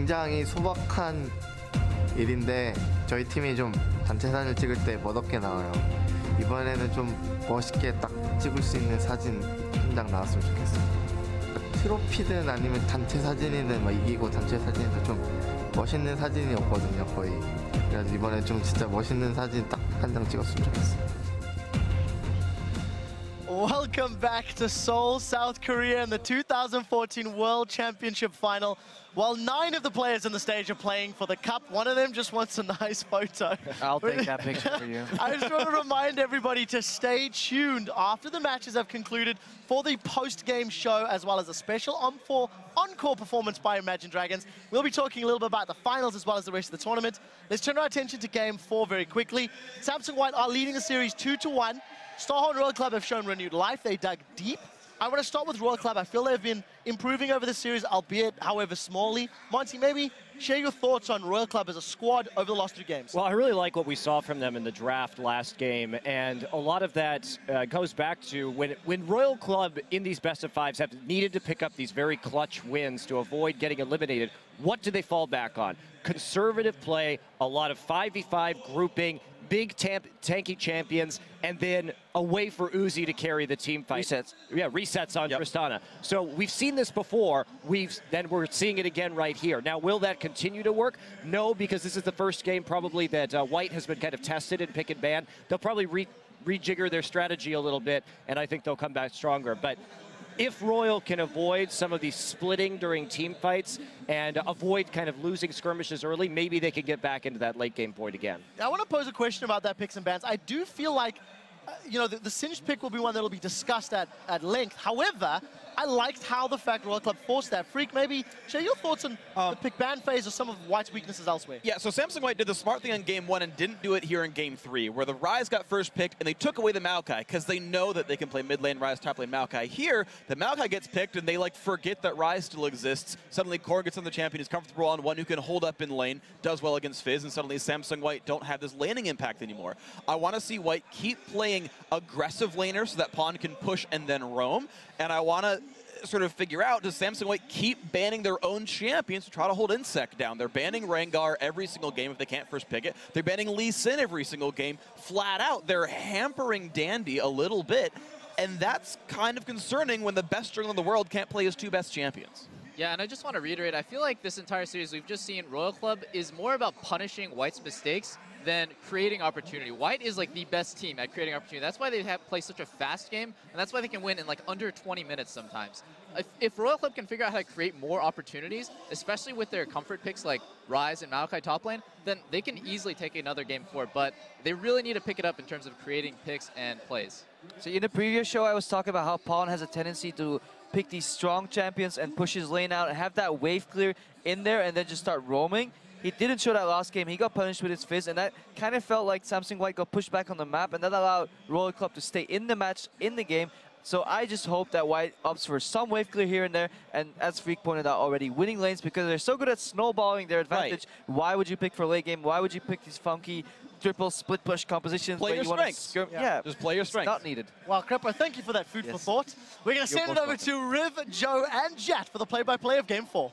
굉장히 소박한 일인데 저희 팀이 좀 단체 사진을 찍을 때 멋없게 나와요. 이번에는 좀 멋있게 딱 찍을 수 있는 사진 한 장 나왔으면 좋겠어요. 트로피든 아니면 단체 사진이든 막 이기고 단체 사진이든 좀 멋있는 사진이 없거든요, 거의. 그래서 이번에 좀 진짜 멋있는 사진 딱 한 장 찍었으면 좋겠어요. Welcome back to Seoul, South Korea in the 2014 World Championship Final. While 9 of the players on the stage are playing for the cup, one of them just wants a nice photo. I'll take that picture for you. I just want to remind everybody to stay tuned after the matches have concluded for the post-game show, as well as a special encore performance by Imagine Dragons. We'll be talking a little bit about the finals as well as the rest of the tournament. Let's turn our attention to Game 4 very quickly. Samsung White are leading the series 2-1. Starhorn Royal Club have shown renewed life. They dug deep. I want to start with Royal Club. I feel they've been improving over the series, albeit, however, smallly. Monty, maybe share your thoughts on Royal Club as a squad over the last 2 games. Well, I really like what we saw from them in the draft last game, and a lot of that goes back to when Royal Club in these best-of-5s have needed to pick up these very clutch wins to avoid getting eliminated. What do they fall back on? Conservative play, a lot of 5v5 grouping, big tanky champions, and then a way for Uzi to carry the team fight. Resets. Yeah, resets on Tristana. So we've seen this before. Then we're seeing it again right here. Now, will that continue to work? No, because this is the first game probably that White has been kind of tested in pick and ban. They'll probably rejigger their strategy a little bit, and I think they'll come back stronger. But if Royal can avoid some of these splitting during team fights and avoid kind of losing skirmishes early, maybe they can get back into that late game point again. Now, I want to pose a question about that picks and bans. I do feel like, you know, the Singed pick will be one that will be discussed at length. However, I liked how the fact Royal Club forced that. Freak, maybe share your thoughts on the pick-ban phase or some of White's weaknesses elsewhere. Yeah, so Samsung White did the smart thing on Game 1 and didn't do it here in Game 3, where the Ryze got first picked and they took away the Maokai because they know that they can play mid lane Ryze, top lane Maokai. Here, the Maokai gets picked and they like forget that Ryze still exists. Suddenly, Korn gets on the champion, is comfortable on one who can hold up in lane, does well against Fizz, and suddenly Samsung White don't have this laning impact anymore. I want to see White keep playing aggressive laner so that Pawn can push and then roam, and I want to sort of figure out, does Samsung White keep banning their own champions to try to hold Insect down? They're banning Rengar every single game if they can't first pick it. They're banning Lee Sin every single game. Flat out, they're hampering Dandy a little bit, and that's kind of concerning when the best jungler in the world can't play his 2 best champions. Yeah, and I just want to reiterate, I feel like this entire series we've just seen Royal Club is more about punishing White's mistakes than creating opportunity. White is like the best team at creating opportunity. That's why they play such a fast game, and that's why they can win in like under 20 minutes sometimes. If Royal Club can figure out how to create more opportunities, especially with their comfort picks like Ryze and Maokai top lane, then they can easily take another game forward, but they really need to pick it up in terms of creating picks and plays. So in the previous show, I was talking about how Pawn has a tendency to pick these strong champions and push his lane out and have that wave clear in there and then just start roaming. He didn't show that last game. He got punished with his Fizz, and that kind of felt like Samsung White got pushed back on the map, and that allowed Royal Club to stay in the match, in the game. So I just hope that White opts for some wave clear here and there, and as Freak pointed out already, winning lanes because they're so good at snowballing their advantage. Right. Why would you pick for late game? Why would you pick these funky triple split push compositions? Play where your you strengths. Yeah, just play your strengths. Not needed. Well, Crepper, thank you for that food for thought. We're going to send it over to Riv, Joe, and Jat for the play-by-play of Game 4.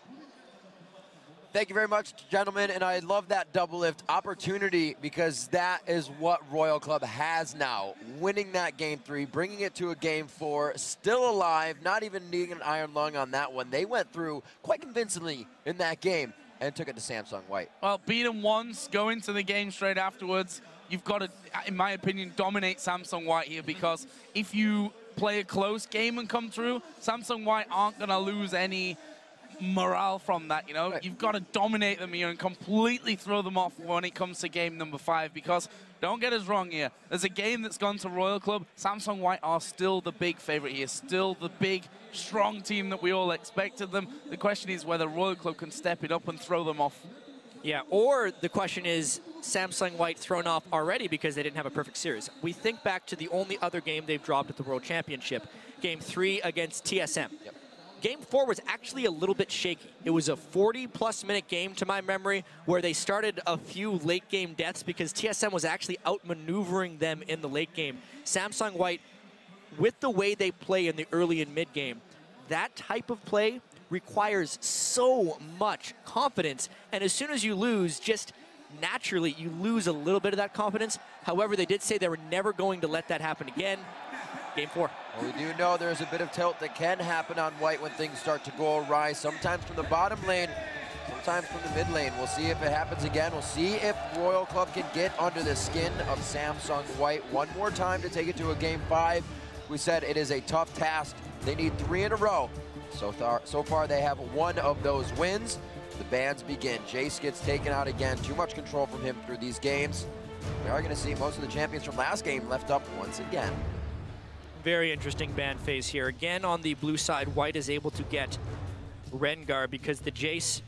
Thank you very much, gentlemen, and I love that double lift opportunity because that is what Royal Club has now. Winning that Game 3, bringing it to a Game 4, still alive, not even needing an iron lung on that one. They went through quite convincingly in that game and took it to Samsung White. Well, beat them once, go into the game straight afterwards. You've got to, in my opinion, dominate Samsung White here because if you play a close game and come through, Samsung White aren't going to lose any morale from that, you know. Right. You've got to dominate them here and completely throw them off when it comes to game number 5 because, don't get us wrong here, there's a game that's gone to Royal Club. Samsung White are still the big favorite here, still the big, strong team that we all expected them. The question is whether Royal Club can step it up and throw them off. Yeah, or the question is Samsung White thrown off already because they didn't have a perfect series. We think back to the only other game they've dropped at the World Championship, Game 3 against TSM. Yep. Game 4 was actually a little bit shaky. It was a 40-plus minute game, to my memory, where they started a few late-game deaths because TSM was actually outmaneuvering them in the late game. Samsung White, with the way they play in the early and mid game, that type of play requires so much confidence. And as soon as you lose, just naturally, you lose a little bit of that confidence. However, they did say they were never going to let that happen again. Game 4. Well, we do know there's a bit of tilt that can happen on White when things start to go awry, sometimes from the bottom lane, sometimes from the mid lane. We'll see if it happens again. We'll see if Royal Club can get under the skin of Samsung White one more time to take it to a Game 5. We said it is a tough task. They need 3 in a row. So far they have 1 of those wins. The bans begin. Jace gets taken out again. Too much control from him through these games. We are going to see most of the champions from last game left up once again. Very interesting ban phase here. Again, on the blue side, White is able to get Rengar because the Jace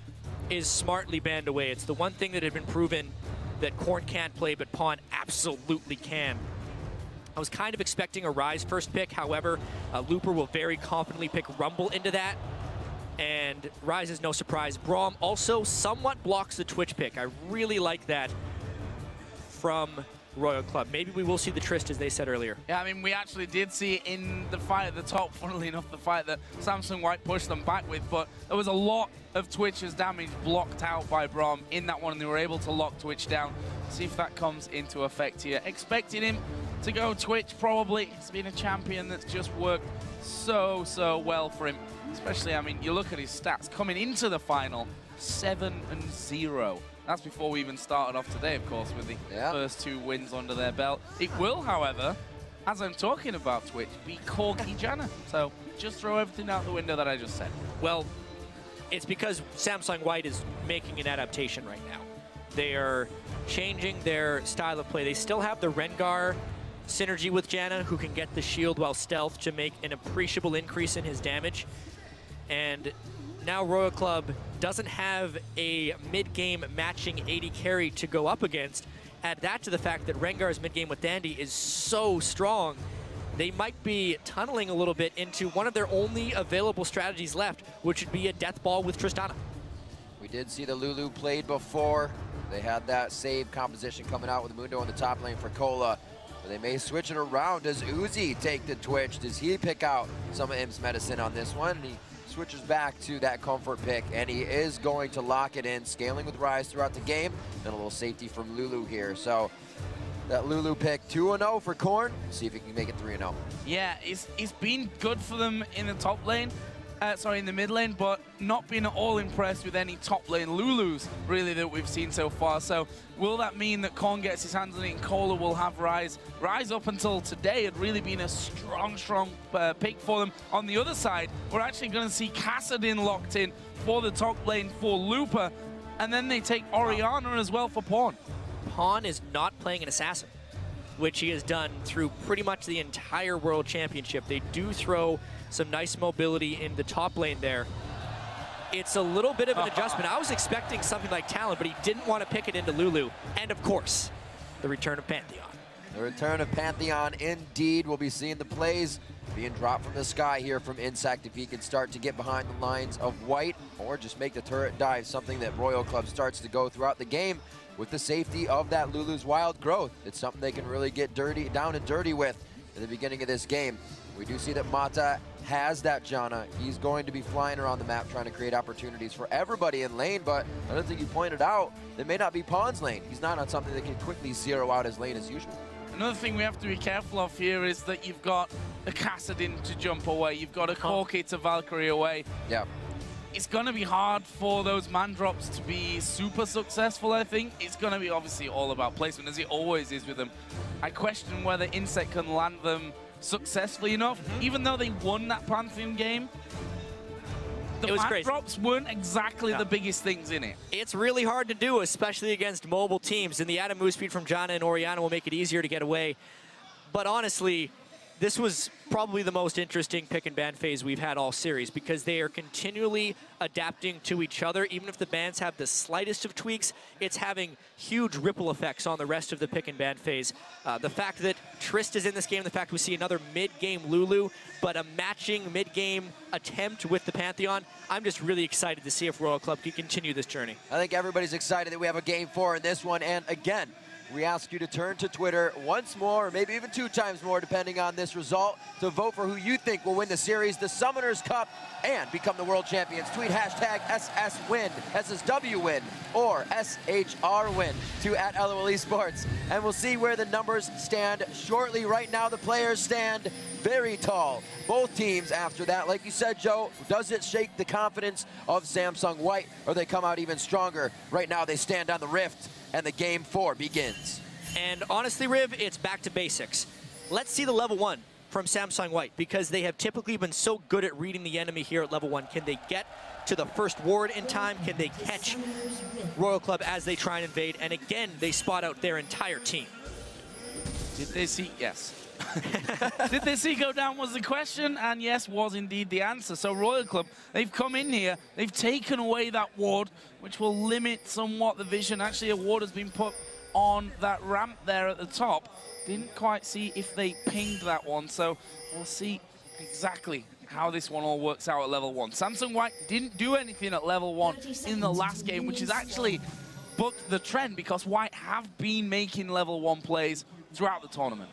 is smartly banned away. It's the one thing that had been proven that Korn can't play, but Pawn absolutely can. I was kind of expecting a Ryze first pick. However, Looper will very confidently pick Rumble into that. And Ryze is no surprise. Braum also somewhat blocks the Twitch pick. I really like that from Royal Club. Maybe we will see the Trist, as they said earlier. Yeah, I mean, we actually did see in the fight at the top, funnily enough, the fight that Samsung White pushed them back with, but there was a lot of Twitch's damage blocked out by Braum in that one, and they were able to lock Twitch down. See if that comes into effect here. Expecting him to go Twitch, probably. He's been a champion that's just worked so well for him. Especially, I mean, you look at his stats coming into the final, 7-0. That's before we even started off today, of course, with the first 2 wins under their belt. It will, however, as I'm talking about Twitch, be Corky Janna. So just throw everything out the window that I just said. Well, it's because Samsung White is making an adaptation right now. They are changing their style of play. They still have the Rengar synergy with Janna, who can get the shield while stealth to make an appreciable increase in his damage. And now Royal Club doesn't have a mid-game matching AD carry to go up against. Add that to the fact that Rengar's mid-game with Dandy is so strong, they might be tunneling a little bit into one of their only available strategies left, which would be a death ball with Tristana. We did see the Lulu played before. They had that save composition coming out with Mundo on the top lane for Cola. But they may switch it around. Does Uzi take the Twitch? Does he pick out some of Im's medicine on this one? He switches back to that comfort pick, and he is going to lock it in, scaling with Ryze throughout the game, and a little safety from Lulu here. So that Lulu pick 2-0 for Korn. See if he can make it 3-0. Yeah, it's been good for them in the top lane. In the mid lane, but not been at all impressed with any top lane Lulus, really, that we've seen so far. So will that mean that Korn gets his hands on it and Cola will have Ryze? Ryze up until today had really been a strong pick for them. On the other side, we're actually going to see Kassadin locked in for the top lane for Looper, and then they take Orianna as well for Pawn. Pawn is not playing an assassin, which he has done through pretty much the entire World Championship. They do throw some nice mobility in the top lane there. It's a little bit of an adjustment. I was expecting something like Talon, but he didn't want to pick it into Lulu. And of course, the return of Pantheon. The return of Pantheon, indeed. We'll be seeing the plays being dropped from the sky here from Insect if he can start to get behind the lines of White or just make the turret dive, something that Royal Club starts to go throughout the game with the safety of that Lulu's wild growth. It's something they can really get down and dirty with in the beginning of this game. We do see that Mata has that Janna. He's going to be flying around the map trying to create opportunities for everybody in lane, but I don't think you pointed out that may not be Pawn's lane. He's not on something that can quickly zero out his lane as usual. Another thing we have to be careful of here is that you've got a Kassadin to jump away. You've got a Corky to Valkyrie away. Yeah. It's going to be hard for those man drops to be super successful, I think. It's going to be obviously all about placement, as it always is with them. I question whether Insect can land them successfully enough. Even though they won that Pantheon game, the man drops weren't exactly the biggest things in it. It's really hard to do, especially against mobile teams, and the added move speed from Janna and Orianna will make it easier to get away. But honestly, this was probably the most interesting pick and ban phase we've had all series, because they are continually adapting to each other. Even if the bans have the slightest of tweaks, it's having huge ripple effects on the rest of the pick and ban phase. The fact that Trist is in this game, the fact we see another mid-game Lulu, but a matching mid-game attempt with the Pantheon, I'm just really excited to see if Royal Club can continue this journey. I think everybody's excited that we have a Game 4 in this one, and again, we ask you to turn to Twitter once more, or maybe even 2 times more, depending on this result, to vote for who you think will win the series, the Summoners Cup, and become the world champions. Tweet hashtag SSWin, SSW win, or SHR win to @LOL Esports. And we'll see where the numbers stand shortly. Right now, the players stand very tall. Both teams after that, like you said, Joe, does it shake the confidence of Samsung White, or they come out even stronger? Right now, they stand on the rift, and the game 4 begins. And honestly, Riv, it's back to basics. Let's see the level 1 from Samsung White, because they have typically been so good at reading the enemy here at level 1. Can they get to the first ward in time? Can they catch Royal Club as they try and invade? And again, they spot out their entire team. Did they see? Yes. Did they see go down was the question, and yes was indeed the answer. So Royal Club, they've come in here, they've taken away that ward, which will limit somewhat the vision. Actually, a ward has been put on that ramp there at the top. Didn't quite see if they pinged that one, so we'll see exactly how this one all works out at level 1. Samsung White didn't do anything at level 1 in the last game, which is actually booked the trend, because White have been making level 1 plays throughout the tournament.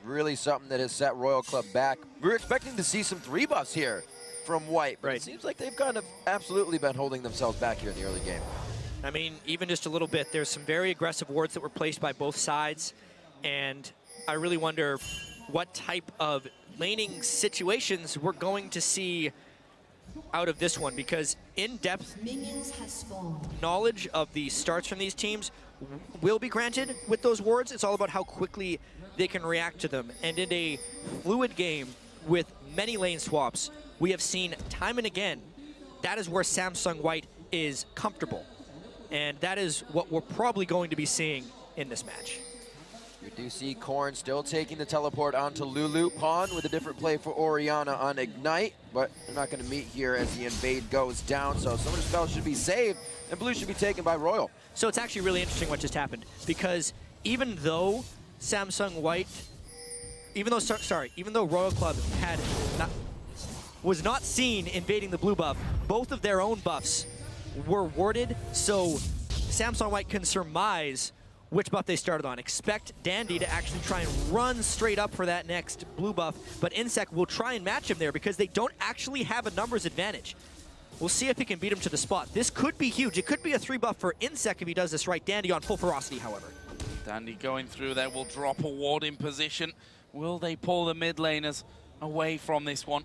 Really something that has set Royal Club back. We were expecting to see some 3 buffs here from White, but it seems like they've kind of absolutely been holding themselves back here in the early game. I mean, even just a little bit, there's some very aggressive wards that were placed by both sides, and I really wonder what type of laning situations we're going to see out of this one, because in-depth knowledge of the starts from these teams will be granted with those wards. It's all about how quickly they can react to them. And in a fluid game with many lane swaps, we have seen time and again, that is where Samsung White is comfortable. And that is what we're probably going to be seeing in this match. You do see Korn still taking the teleport onto Lulu. Pawn with a different play for Orianna on Ignite, but they're not going to meet here as the invade goes down, so Summoner's Spell should be saved, and blue should be taken by Royal. So it's actually really interesting what just happened, because even though Samsung White, even though Royal Club was not seen invading the blue buff, both of their own buffs were warded, so Samsung White can surmise which buff they started on. Expect Dandy to actually try and run straight up for that next blue buff, but Insec will try and match him there because they don't actually have a numbers advantage. We'll see if he can beat him to the spot. This could be huge. It could be a 3 buff for Insec if he does this right. Dandy on full ferocity, however. Dandy going through there will drop a ward in position. Will they pull the mid laners away from this one?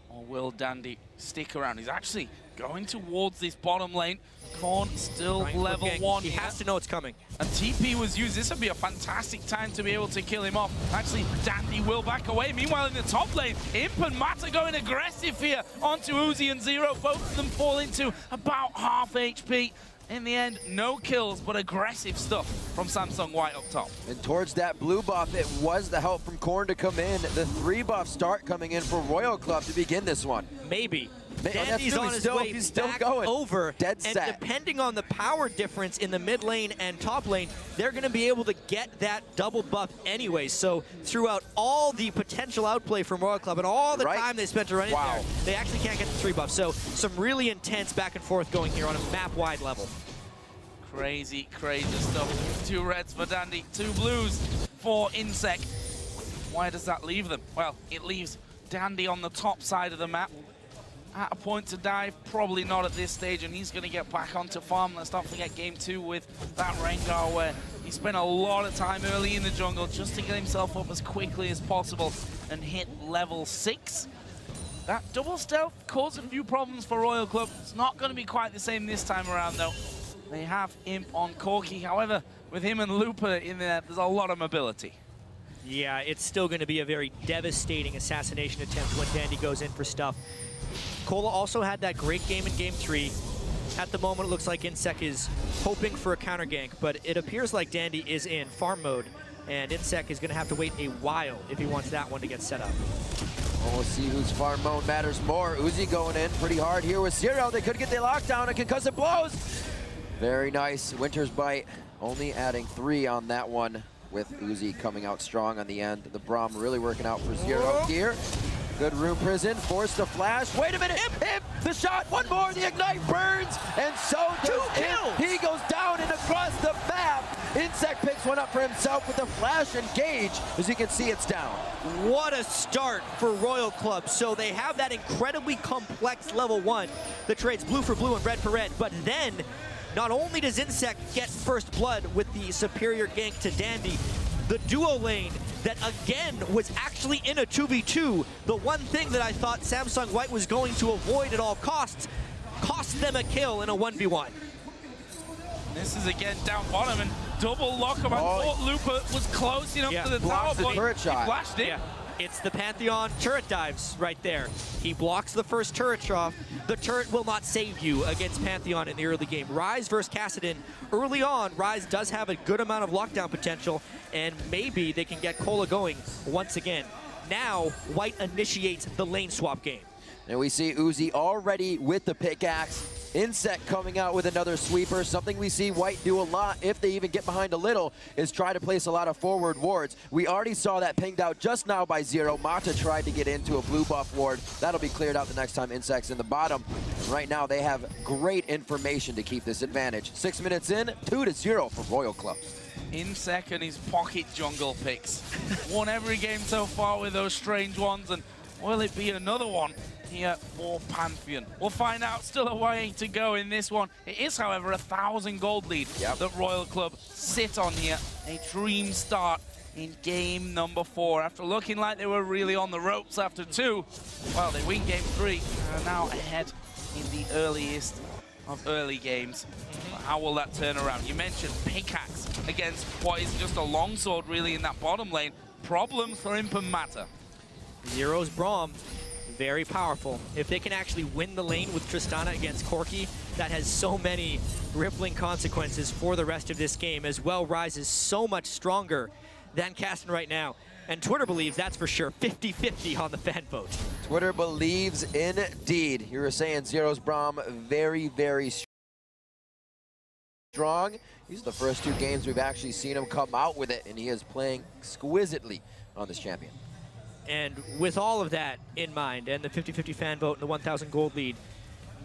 Or will Dandy stick around? He's actually going towards this bottom lane. Korn still level 1. He has to know it's coming. And TP was used. This would be a fantastic time to be able to kill him off. Actually, Dandy will back away. Meanwhile, in the top lane, Imp and Matt are going aggressive here onto Uzi and Zero. Both of them fall into about half HP. In the end, no kills, but aggressive stuff from Samsung White up top. And towards that blue buff, it was the help from Korn to come in. The 3 buff start coming in for Royal Club to begin this one. Maybe. Dandy's on his way back going over, dead and set. depending on the power difference in the mid lane and top lane, they're going to be able to get that double buff anyway. So throughout all the potential outplay from Royal Club and all the time they spent to run in there, they actually can't get the 3 buff. So some really intense back and forth going here on a map-wide level. Crazy, crazy stuff. 2 reds for Dandy, 2 blues for Insec. Where does that leave them? Well, it leaves Dandy on the top side of the map. At a point to dive, probably not at this stage, and he's going to get back onto farm. Let's not forget game 2 with that Rengar, where he spent a lot of time early in the jungle just to get himself up as quickly as possible and hit level 6. That double stealth caused a few problems for Royal Club. It's not going to be quite the same this time around, though. They have Imp on Corki. However, with him and Looper in there, there's a lot of mobility. Yeah, it's still going to be a very devastating assassination attempt when Dandy goes in for stuff. Cola also had that great game in game 3. At the moment, it looks like Insec is hoping for a counter gank, but it appears like Dandy is in farm mode, and Insec is going to have to wait a while if he wants that one to get set up. Well, we'll see whose farm mode matters more. Uzi going in pretty hard here with Zero. They could get the lockdown and concussive blows. Very nice. Winter's Bite only adding 3 on that one with Uzi coming out strong on the end. The Braum really working out for Zero here. Good room prison, forced to flash. Wait a minute, Imp, the shot, one more, the ignite burns, and so does Imp. He goes down and across the map. Insect picks one up for himself with a flash engage. As you can see, it's down. What a start for Royal Club. So they have that incredibly complex level 1 that trades blue for blue and red for red, but then not only does Insect get first blood with the superior gank to Dandy, the duo lane that again was actually in a 2v2, the one thing that I thought Samsung White was going to avoid at all costs, cost them a kill in a 1v1. This is again down bottom and double lock him. I thought Looper was close enough to the tower, but turret shot. he flashed it. Yeah. It's the Pantheon turret dives right there. He blocks the first turret shot. The turret will not save you against Pantheon in the early game. Rise versus Kassadin. Early on, Rise does have a good amount of lockdown potential, and maybe they can get Cola going once again. Now, White initiates the lane swap game. And we see Uzi already with the pickaxe. Insect coming out with another sweeper. Something we see White do a lot, if they even get behind a little, is try to place a lot of forward wards. We already saw that pinged out just now by Zero. Mata tried to get into a blue buff ward. That'll be cleared out the next time Insect's in the bottom. Right now, they have great information to keep this advantage. 6 minutes in, 2-0 for Royal Club. Insect and his pocket jungle picks. Won every game so far with those strange ones, and will it be another one here for Pantheon? We'll find out. Still a way to go in this one. It is, however, 1,000 gold lead that Royal Club sit on here. A dream start in game number 4. After looking like they were really on the ropes after 2, well, they win game 3 and are now ahead in the earliest of early games. How will that turn around? You mentioned pickaxe against what is just a longsword really in that bottom lane. Problems for Imp and Mata. Zero's Braum, very powerful. If they can actually win the lane with Tristana against Corki, that has so many rippling consequences for the rest of this game, as well Rise is so much stronger than Kasten right now. And Twitter believes that's for sure. 50-50 on the fan vote. Twitter believes indeed. You were saying Zero's Braum very, very strong. These are the first 2 games we've actually seen him come out with it, and he is playing exquisitely on this champion. And with all of that in mind, and the 50-50 fan vote and the 1,000 gold lead,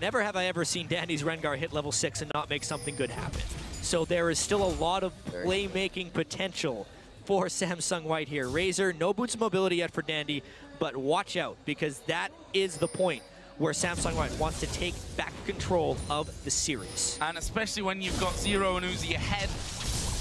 never have I ever seen Dandy's Rengar hit level 6 and not make something good happen. So there is still a lot of playmaking potential for Samsung White here. Razor, no boots of mobility yet for Dandy, but watch out, because that is the point where Samsung White wants to take back control of the series. And especially when you've got Zero and Uzi ahead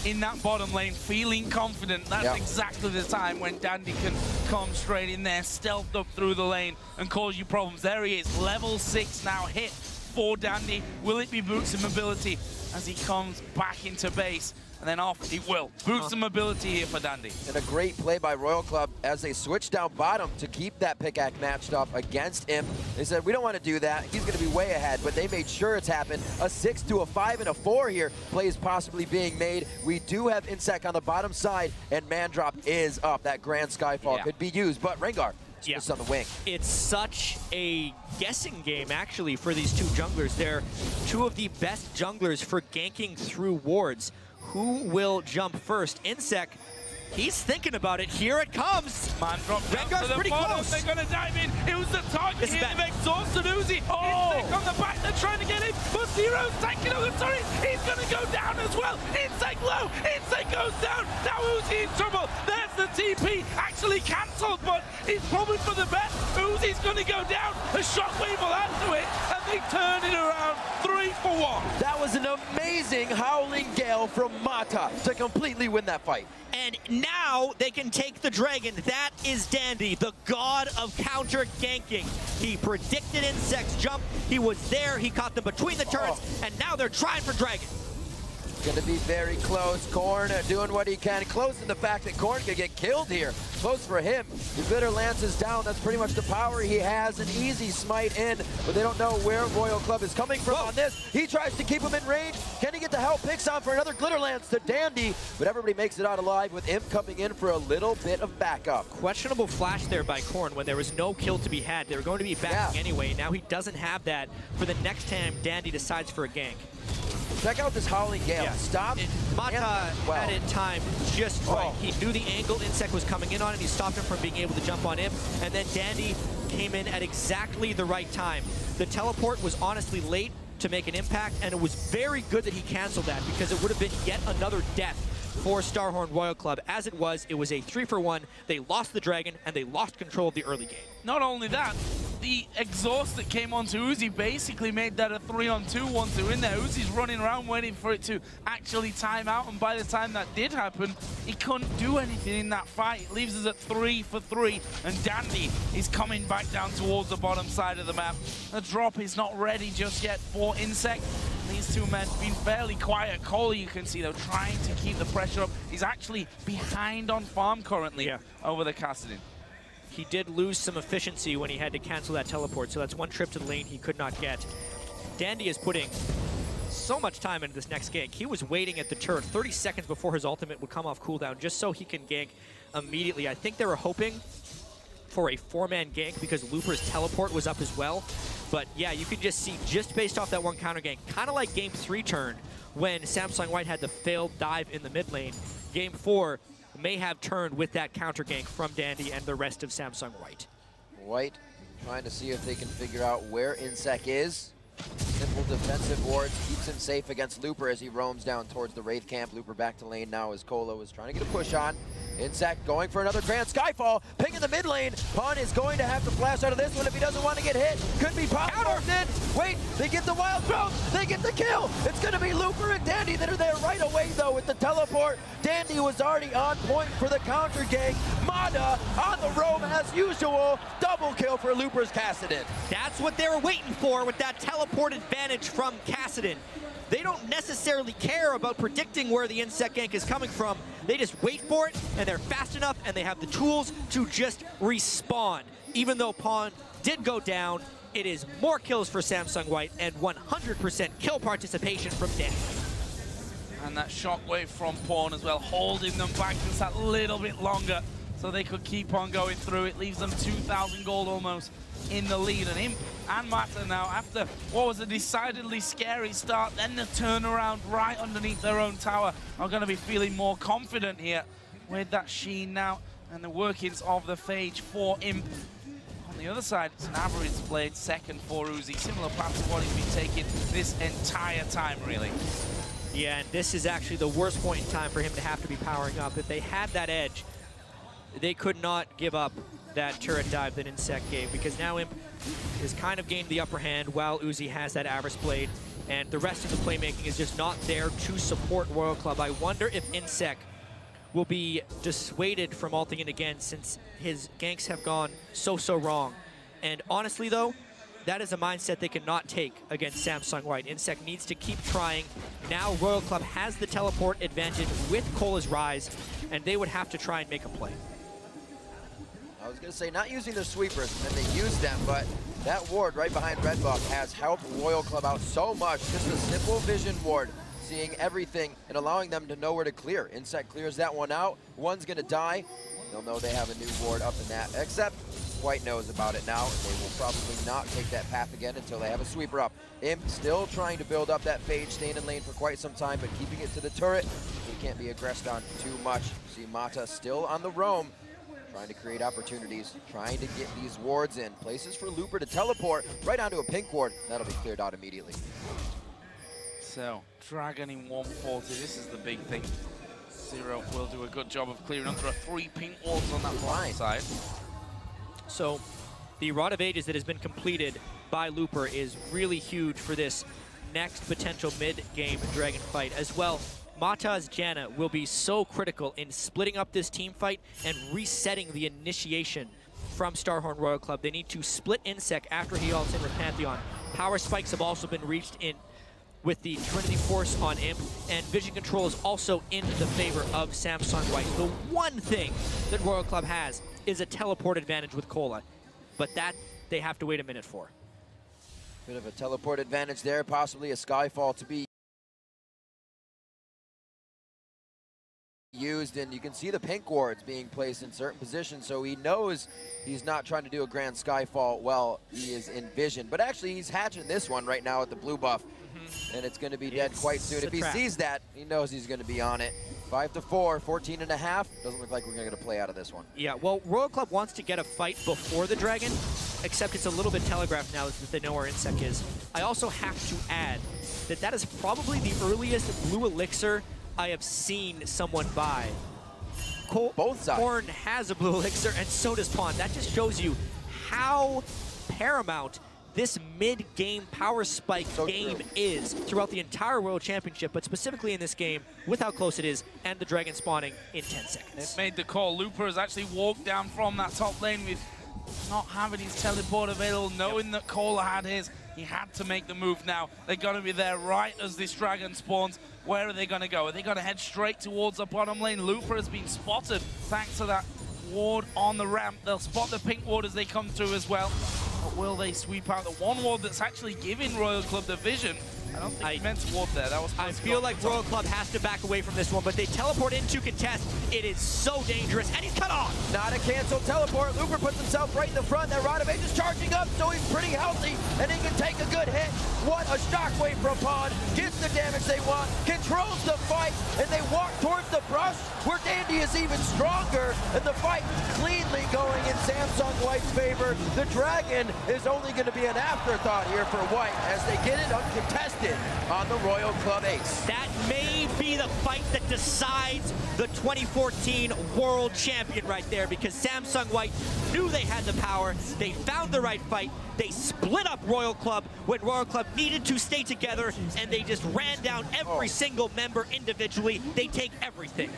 in that bottom lane, feeling confident, that's exactly the time when Dandy can come straight in there, stealth up through the lane and cause you problems. There he is, level 6 now hit for Dandy. Will it be boots and mobility as he comes back into base? And then off he will. Boots and mobility here for Dandy. And a great play by Royal Club as they switch down bottom to keep that pickaxe matched up against Imp. They said, we don't want to do that. He's going to be way ahead, but they made sure it's happened. A 6 to a 5 and a 4 here. Plays possibly being made. We do have Insect on the bottom side, and man drop is up. That Grand Skyfall could be used, but Rengar just on the wing. It's such a guessing game, actually, for these 2 junglers. They're 2 of the best junglers for ganking through wards. Who will jump first? Insect, he's thinking about it. Here it comes. Man drop down Rengar's to the pretty bottom. close. They're going to dive in. It was the target here. They've exhausted Uzi. Insect on the back. They're trying to get in. But Zero's taking over the turret. He's going to go down as well. Insect low. Insect goes down. Now Uzi in trouble. There's the TP. Actually cancelled, but it's probably for the best. Uzi's going to go down. A shockwave will add to it. And they turn it around 3 for 1. That was an amazing Howling Gale from Mata to completely win that fight. And now they can take the dragon. That is Dandy, the god of counter ganking. He predicted Insect's jump. He was there. He caught them between the turrets. And now they're trying for dragon. Going to be very close. Korn doing what he can. Close in the fact that Korn could get killed here. Close for him. The Glitter Lance is down. That's pretty much the power he has. An easy smite in, but they don't know where Royal Club is coming from on this. He tries to keep him in range. Can he get the help? Picks on for another Glitter Lance to Dandy, but everybody makes it out alive with Imp coming in for a little bit of backup. Questionable flash there by Korn when there was no kill to be had. They were going to be backing anyway. Now he doesn't have that for the next time Dandy decides for a gank. Check out this Howling Gale. Yeah. Stop. Mata had it timed just right. He knew the angle Insect was coming in on, and he stopped him from being able to jump on him. And then Dandy came in at exactly the right time. The teleport was honestly late to make an impact, and it was very good that he canceled that, because it would have been yet another death for Starhorn Royal Club. As it was a 3-for-1. They lost the Dragon, and they lost control of the early game. Not only that, the exhaust that came onto Uzi basically made that a 3-on-2 1-2 in there. Uzi's running around waiting for it to actually time out, and by the time that did happen, he couldn't do anything in that fight. It leaves us at 3-for-3, and Dandy is coming back down towards the bottom side of the map. The drop is not ready just yet for Insect. These two men been fairly quiet. Cole, you can see, though, trying to keep the pressure up. He's actually behind on farm currently over the Kassadin. He did lose some efficiency when he had to cancel that teleport, so that's one trip to the lane he could not get. Dandy is putting so much time into this next gank. He was waiting at the turret 30 seconds before his ultimate would come off cooldown just so he can gank immediately. I think they were hoping for a 4-man gank because Looper's teleport was up as well. But yeah, you can just see, just based off that one counter gank, kind of like Game 3 turn when Samsung White had the failed dive in the mid lane. Game 4 may have turned with that counter gank from Dandy and the rest of Samsung White. White trying to see if they can figure out where Insect is. Simple defensive wards keeps him safe against Looper as he roams down towards the Wraith camp. Looper back to lane now as Cola was trying to get a push on. Insect going for another Grand Skyfall. Ping in the mid lane. Pun is going to have to flash out of this one if he doesn't want to get hit. Could be polymorphed in. Wait, they get the wild throw. They get the kill. It's going to be Looper and Dandy that are there right away, though, with the teleport. Dandy was already on point for the counter gank. Mada on the roam as usual. Double kill for Looper's Kassadin. That's what they were waiting for with that teleport advantage from Kassadin. They don't necessarily care about predicting where the Insect gank is coming from. They just wait for it, and they're fast enough, and they have the tools to just respawn. Even though Pawn did go down, it is more kills for Samsung White and 100% kill participation from Danny. And that shockwave from Pawn as well, holding them back just that little bit longer so they could keep on going through. It leaves them 2,000 gold almost in the lead. And Imp and Mata now, after what was a decidedly scary start, then the turnaround right underneath their own tower, are going to be feeling more confident here with that Sheen now and the workings of the Phage for Imp. On the other side, it's an average played second for Uzi, similar path to what he's been taking this entire time, really. Yeah, and this is actually the worst point in time for him to have to be powering up. If they had that edge, they could not give up that turret dive that Insect gave, because now Imp has kind of gained the upper hand while Uzi has that Avarice Blade, and the rest of the playmaking is just not there to support Royal Club. I wonder if Insect will be dissuaded from ulting in again, since his ganks have gone so wrong. And honestly though, that is a mindset they cannot take against Samsung White. Insect needs to keep trying. Now Royal Club has the teleport advantage with Cola's Rise, and they would have to try and make a play. I was going to say, not using their sweepers, and they used them, but that ward right behind Red Buff has helped Royal Club out so much. Just a simple vision ward, seeing everything and allowing them to know where to clear. Insect clears that one out. One's going to die. They'll know they have a new ward up in that, except White knows about it now. They will probably not take that path again until they have a sweeper up. Imp still trying to build up that Phage, staying in lane for quite some time, but keeping it to the turret. He can't be aggressed on too much. See Mata still on the roam, trying to create opportunities, trying to get these wards in. Places for Looper to teleport right onto a pink ward. That'll be cleared out immediately. So, Dragon in 140, this is the big thing. Zero will do a good job of clearing under 3 pink wards on that blind side. So, the Rod of Ages that has been completed by Looper is really huge for this next potential mid-game Dragon fight. As well, Mata's Janna will be so critical in splitting up this team fight and resetting the initiation from Starhorn Royal Club. They need to split Insect after he ults in with Pantheon. Power spikes have also been reached in with the Trinity Force on Imp, and vision control is also in the favor of Samsung White. The one thing that Royal Club has is a teleport advantage with Cola, but that they have to wait a minute for. Bit of a teleport advantage there, possibly a Skyfall to be used, and you can see the pink wards being placed in certain positions, so he knows he's not trying to do a grand Skyfall while he is in vision. But actually, he's hatching this one right now at the blue buff. and it's going to be dead quite soon. It's If a he trap. sees that, he knows he's going to be on it. 5-4, 14.5. Doesn't look like we're going to get a play out of this one. Yeah, well, Royal Club wants to get a fight before the Dragon, except it's a little bit telegraphed now that they know where Insec is. I also have to add that that is probably the earliest blue elixir I have seen someone buy. Both sides. Korn has a blue elixir, and so does Pawn. That just shows you how paramount this mid-game power spike game is throughout the entire World Championship, but specifically in this game, with how close it is, and the Dragon spawning in 10 seconds. They've made the call. Looper has actually walked down from that top lane with not having his teleport available, knowing that Kohler had his. He had to make the move now. They're going to be there right as this Dragon spawns. Where are they going to go? Are they going to head straight towards the bottom lane? Looper has been spotted thanks to that ward on the ramp. They'll spot the pink ward as they come through as well. But will they sweep out the one ward that's actually giving Royal Club the vision? I don't think he meant to ward there. That was I feel like Royal Club has to back away from this one, but they teleport into contest. It is so dangerous, and he's cut off. Not a canceled teleport. Looper puts himself right in the front. That Rod of Age is charging up, so he's pretty healthy, and he can take a good hit. What a shockwave from Pawn. Gets the damage they want, controls the fight, and they walk towards the brush, where Dandy is even stronger, and the fight cleanly going in Samsung White's favor. The Dragon is only going to be an afterthought here for White as they get it uncontested on the Royal Club Ace. That may be the fight that decides the 2014 World Champion right there, because Samsung White knew they had the power. They found the right fight. They split up Royal Club when Royal Club needed to stay together, and they just ran down every single member individually. They take everything.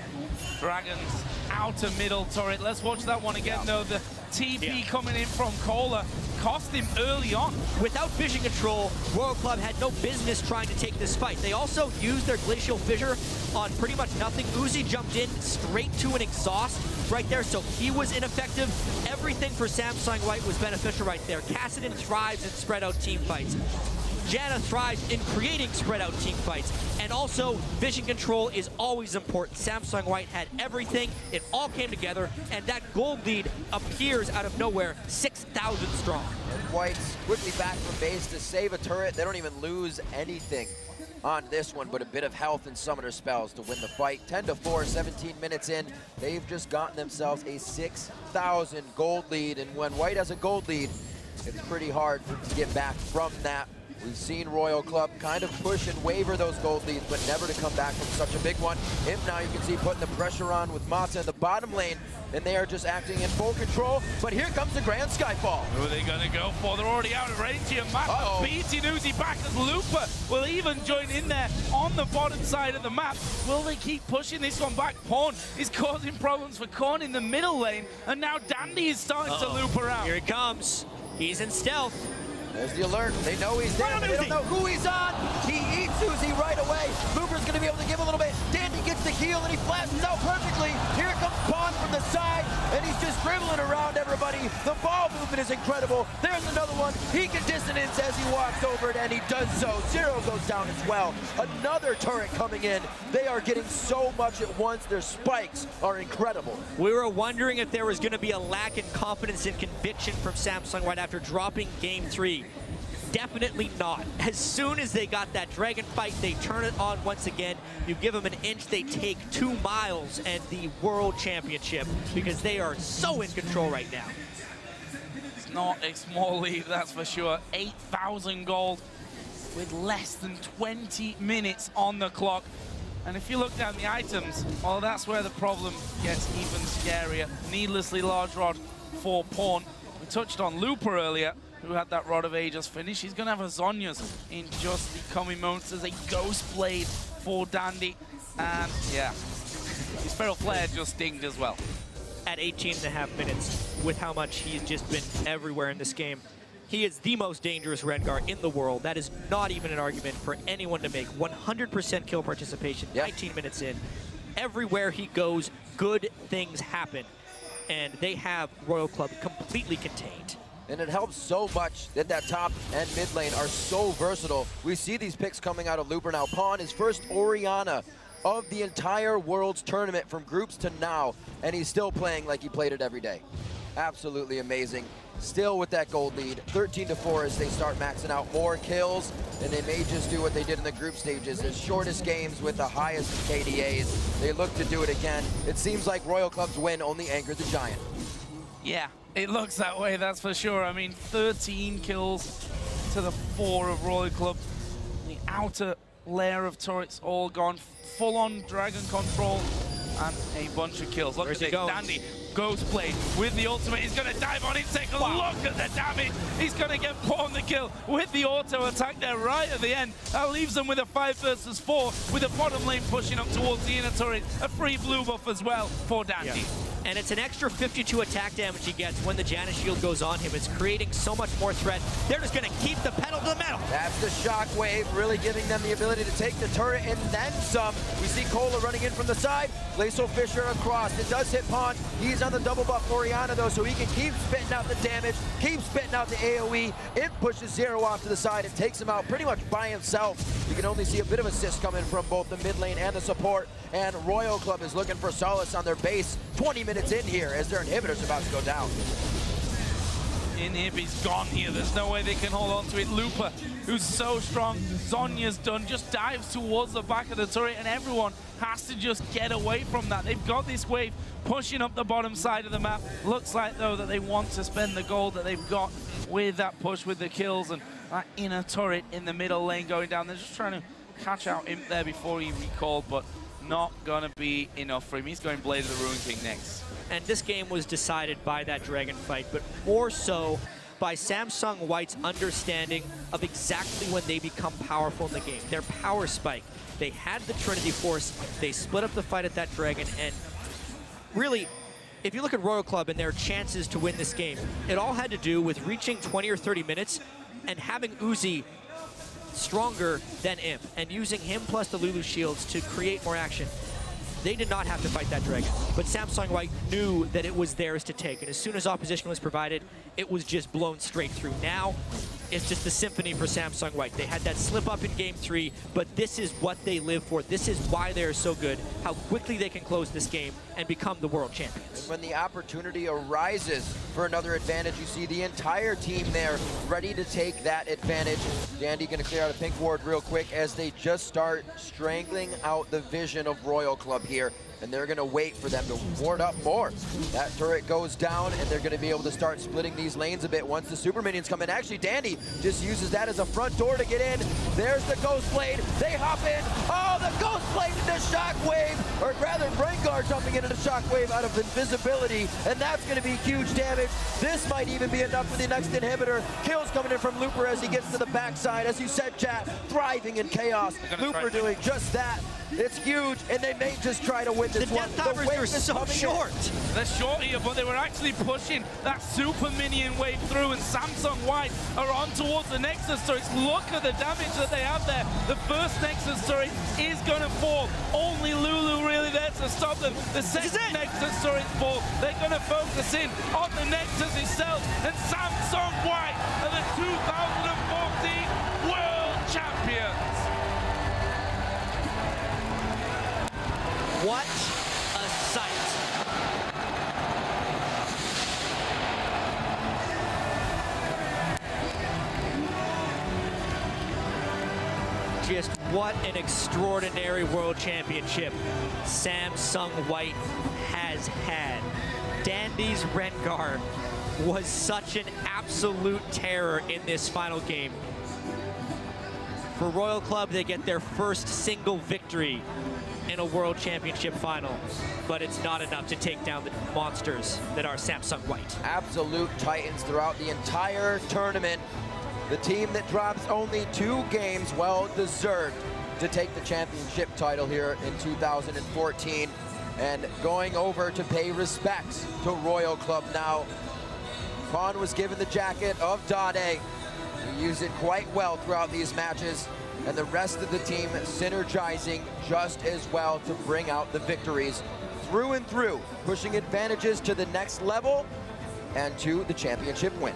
Dragons outer middle turret. Let's watch that one again, though. The TP coming in from Kohler cost him early on. Without vision control, Royal Club had no business trying to take this fight. They also used their Glacial Fissure on pretty much nothing. Uzi jumped in straight to an exhaust right there, so he was ineffective. Everything for Samsung White was beneficial right there. Kassadin thrives in spread-out team fights. Janna thrives in creating spread-out team fights. And also, vision control is always important. Samsung White had everything. It all came together, and that gold lead appears out of nowhere, 6,000 strong. And White's quickly back from base to save a turret. They don't even lose anything on this one, but a bit of health and summoner spells to win the fight. 10-4, 17 minutes in. They've just gotten themselves a 6,000 gold lead, and when White has a gold lead, it's pretty hard to get back from that. We've seen Royal Club kind of push and waver those gold leads, but never to come back from such a big one. Him now, you can see, putting the pressure on with Mata in the bottom lane, and they are just acting in full control. But here comes the Grand Skyfall. Who are they going to go for? They're already out of range here. Matt beating Uzi back as Looper will even join in there on the bottom side of the map. Will they keep pushing this one back? Pawn is causing problems for Korn in the middle lane, and now Dandy is starting to loop around. Here he comes. He's in stealth. There's the alert. They know he's there, but they don't know who he's on. He eats Uzi right away. Looper's going to be able to give a little bit. Dandy gets the heal, and he flashes out perfectly. Here comes Pawn from the side, and he's just dribbling around everybody. The ball movement is incredible. There's another one. He can dissonance as he walks over it, and he does so. Zero goes down as well. Another turret coming in. They are getting so much at once. Their spikes are incredible. We were wondering if there was going to be a lack in confidence and conviction from Samsung White after dropping Game 3. Definitely not. As soon as they got that Dragon fight, they turn it on once again. You give them an inch, they take 2 miles and the World Championship, because they are so in control right now. It's not a small lead, that's for sure. 8,000 gold with less than 20 minutes on the clock. And if you look down the items, well, that's where the problem gets even scarier. Needlessly large rod for Pawn. We touched on Looper earlier, who had that Rod of Ages finish. He's going to have a Zhonya's in just the coming moments. There's a Ghost Blade for Dandy. And, yeah, his Feral Flare just dinged as well. At 18.5 minutes, with how much he's just been everywhere in this game, he is the most dangerous Rengar in the world. That is not even an argument for anyone to make. 100% kill participation, 19 minutes in. Everywhere he goes, good things happen. And they have Royal Club completely contained. And it helps so much that that top and mid lane are so versatile. We see these picks coming out of Looper now. Pawn is first Orianna of the entire World's tournament from groups to now, and he's still playing like he played it every day. Absolutely amazing. Still with that gold lead, 13-4 as they start maxing out more kills, and they may just do what they did in the group stages, the shortest games with the highest KDAs. They look to do it again. It seems like Royal Club's win only angered the Giant. Yeah, it looks that way, that's for sure. I mean, 13 kills to the 4 of Royal Club. The outer layer of turrets all gone, full-on dragon control, and a bunch of kills. Look at this, Dandy, Ghostblade with the ultimate. He's going to dive on him, take a look at the damage. He's going to get put on the kill with the auto attack there right at the end. That leaves them with a 5 versus 4, with the bottom lane pushing up towards the inner turret. A free blue buff as well for Dandy. Yeah. And it's an extra 52 attack damage he gets when the Janus shield goes on him. It's creating so much more threat. They're just going to keep the pedal to the metal. That's the shockwave, really giving them the ability to take the turret and then some. We see Cola running in from the side. Glacial Fisher across. It does hit Pond. He's on the double buff Oriana though, so he can keep spitting out the damage, keep spitting out the AoE. It pushes Zero off to the side. It takes him out pretty much by himself. You can only see a bit of assist coming from both the mid lane and the support. And Royal Club is looking for solace on their base 20 minutes in here as their inhibitor's about to go down. Inhib is gone here. There's no way they can hold on to it. Looper, who's so strong, Zonya's done, just dives towards the back of the turret, and everyone has to just get away from that. They've got this wave pushing up the bottom side of the map. Looks like, though, that they want to spend the gold that they've got with that push, with the kills, and that inner turret in the middle lane going down. They're just trying to catch out Imp there before he recalled, but not gonna be enough for him. He's going Blade of the Ruin King next. And this game was decided by that dragon fight, but more so by Samsung White's understanding of exactly when they become powerful in the game. Their power spike. They had the Trinity Force, they split up the fight at that dragon, and really, if you look at Royal Club and their chances to win this game, it all had to do with reaching 20 or 30 minutes and having Uzi stronger than Imp, and using him plus the Lulu shields to create more action. They did not have to fight that dragon, but Samsung White knew that it was theirs to take, and as soon as opposition was provided, it was just blown straight through. Now, it's just the symphony for Samsung White. They had that slip up in game 3, but this is what they live for. This is why they're so good, how quickly they can close this game and become the world champions. And when the opportunity arises for another advantage, you see the entire team there ready to take that advantage. Dandy gonna clear out a pink ward real quick as they just start strangling out the vision of Royal Club here. And they're gonna wait for them to ward up more. That turret goes down, and they're gonna be able to start splitting these lanes a bit once the super minions come in. Actually, Dandy just uses that as a front door to get in. There's the Ghost Blade. They hop in. Oh, the Ghost Blade into Shockwave, or rather, Rengar jumping into the Shockwave out of invisibility, and that's gonna be huge damage. This might even be enough for the next inhibitor. Kills coming in from Looper as he gets to the backside. As you said, chat, thriving in chaos. Looper doing just that. It's huge, and they may just try to win this one. The Death Divers are so short. They're short here, but they were actually pushing that super minion wave through, and Samsung White are on towards the Nexus turrets. Look at the damage that they have there. The first Nexus turret is going to fall. Only Lulu really there to stop them. The second Nexus turret fall. They're going to focus in on the Nexus itself, and Samsung White are the 2014 World Champions. What a sight. Just what an extraordinary world championship Samsung White has had. Dandy's Rengar was such an absolute terror in this final game. For Royal Club, they get their first single victory in a World Championship final, but it's not enough to take down the monsters that are Samsung White. Absolute titans throughout the entire tournament. The team that drops only 2 games, well deserved to take the championship title here in 2014. And going over to pay respects to Royal Club now. Khan was given the jacket of Dade. He used it quite well throughout these matches, and the rest of the team synergizing just as well to bring out the victories through and through, pushing advantages to the next level and to the championship win.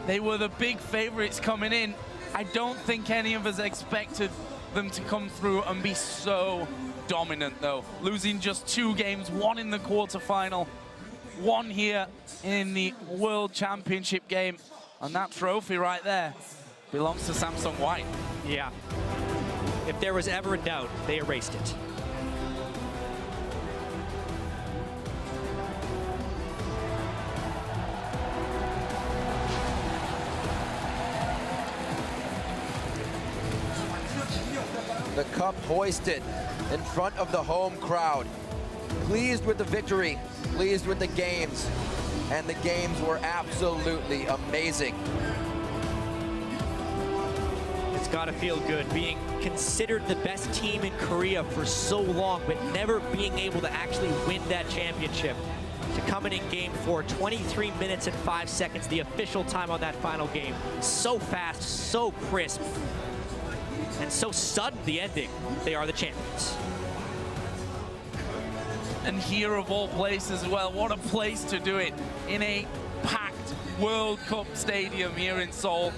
They were the big favorites coming in. I don't think any of us expected them to come through and be so dominant, though. Losing just 2 games, 1 in the quarterfinal. won here in the World Championship game. And that trophy right there belongs to Samsung White. Yeah. If there was ever a doubt, they erased it. The cup hoisted in front of the home crowd. Pleased with the victory, pleased with the games, and the games were absolutely amazing. It's gotta feel good being considered the best team in Korea for so long, but never being able to actually win that championship. To come in game 4, 23 minutes and 5 seconds, the official time on that final game. So fast, so crisp, and so sudden the ending. They are the champions. And here of all places as well, what a place to do it in a packed World Cup stadium here in Seoul.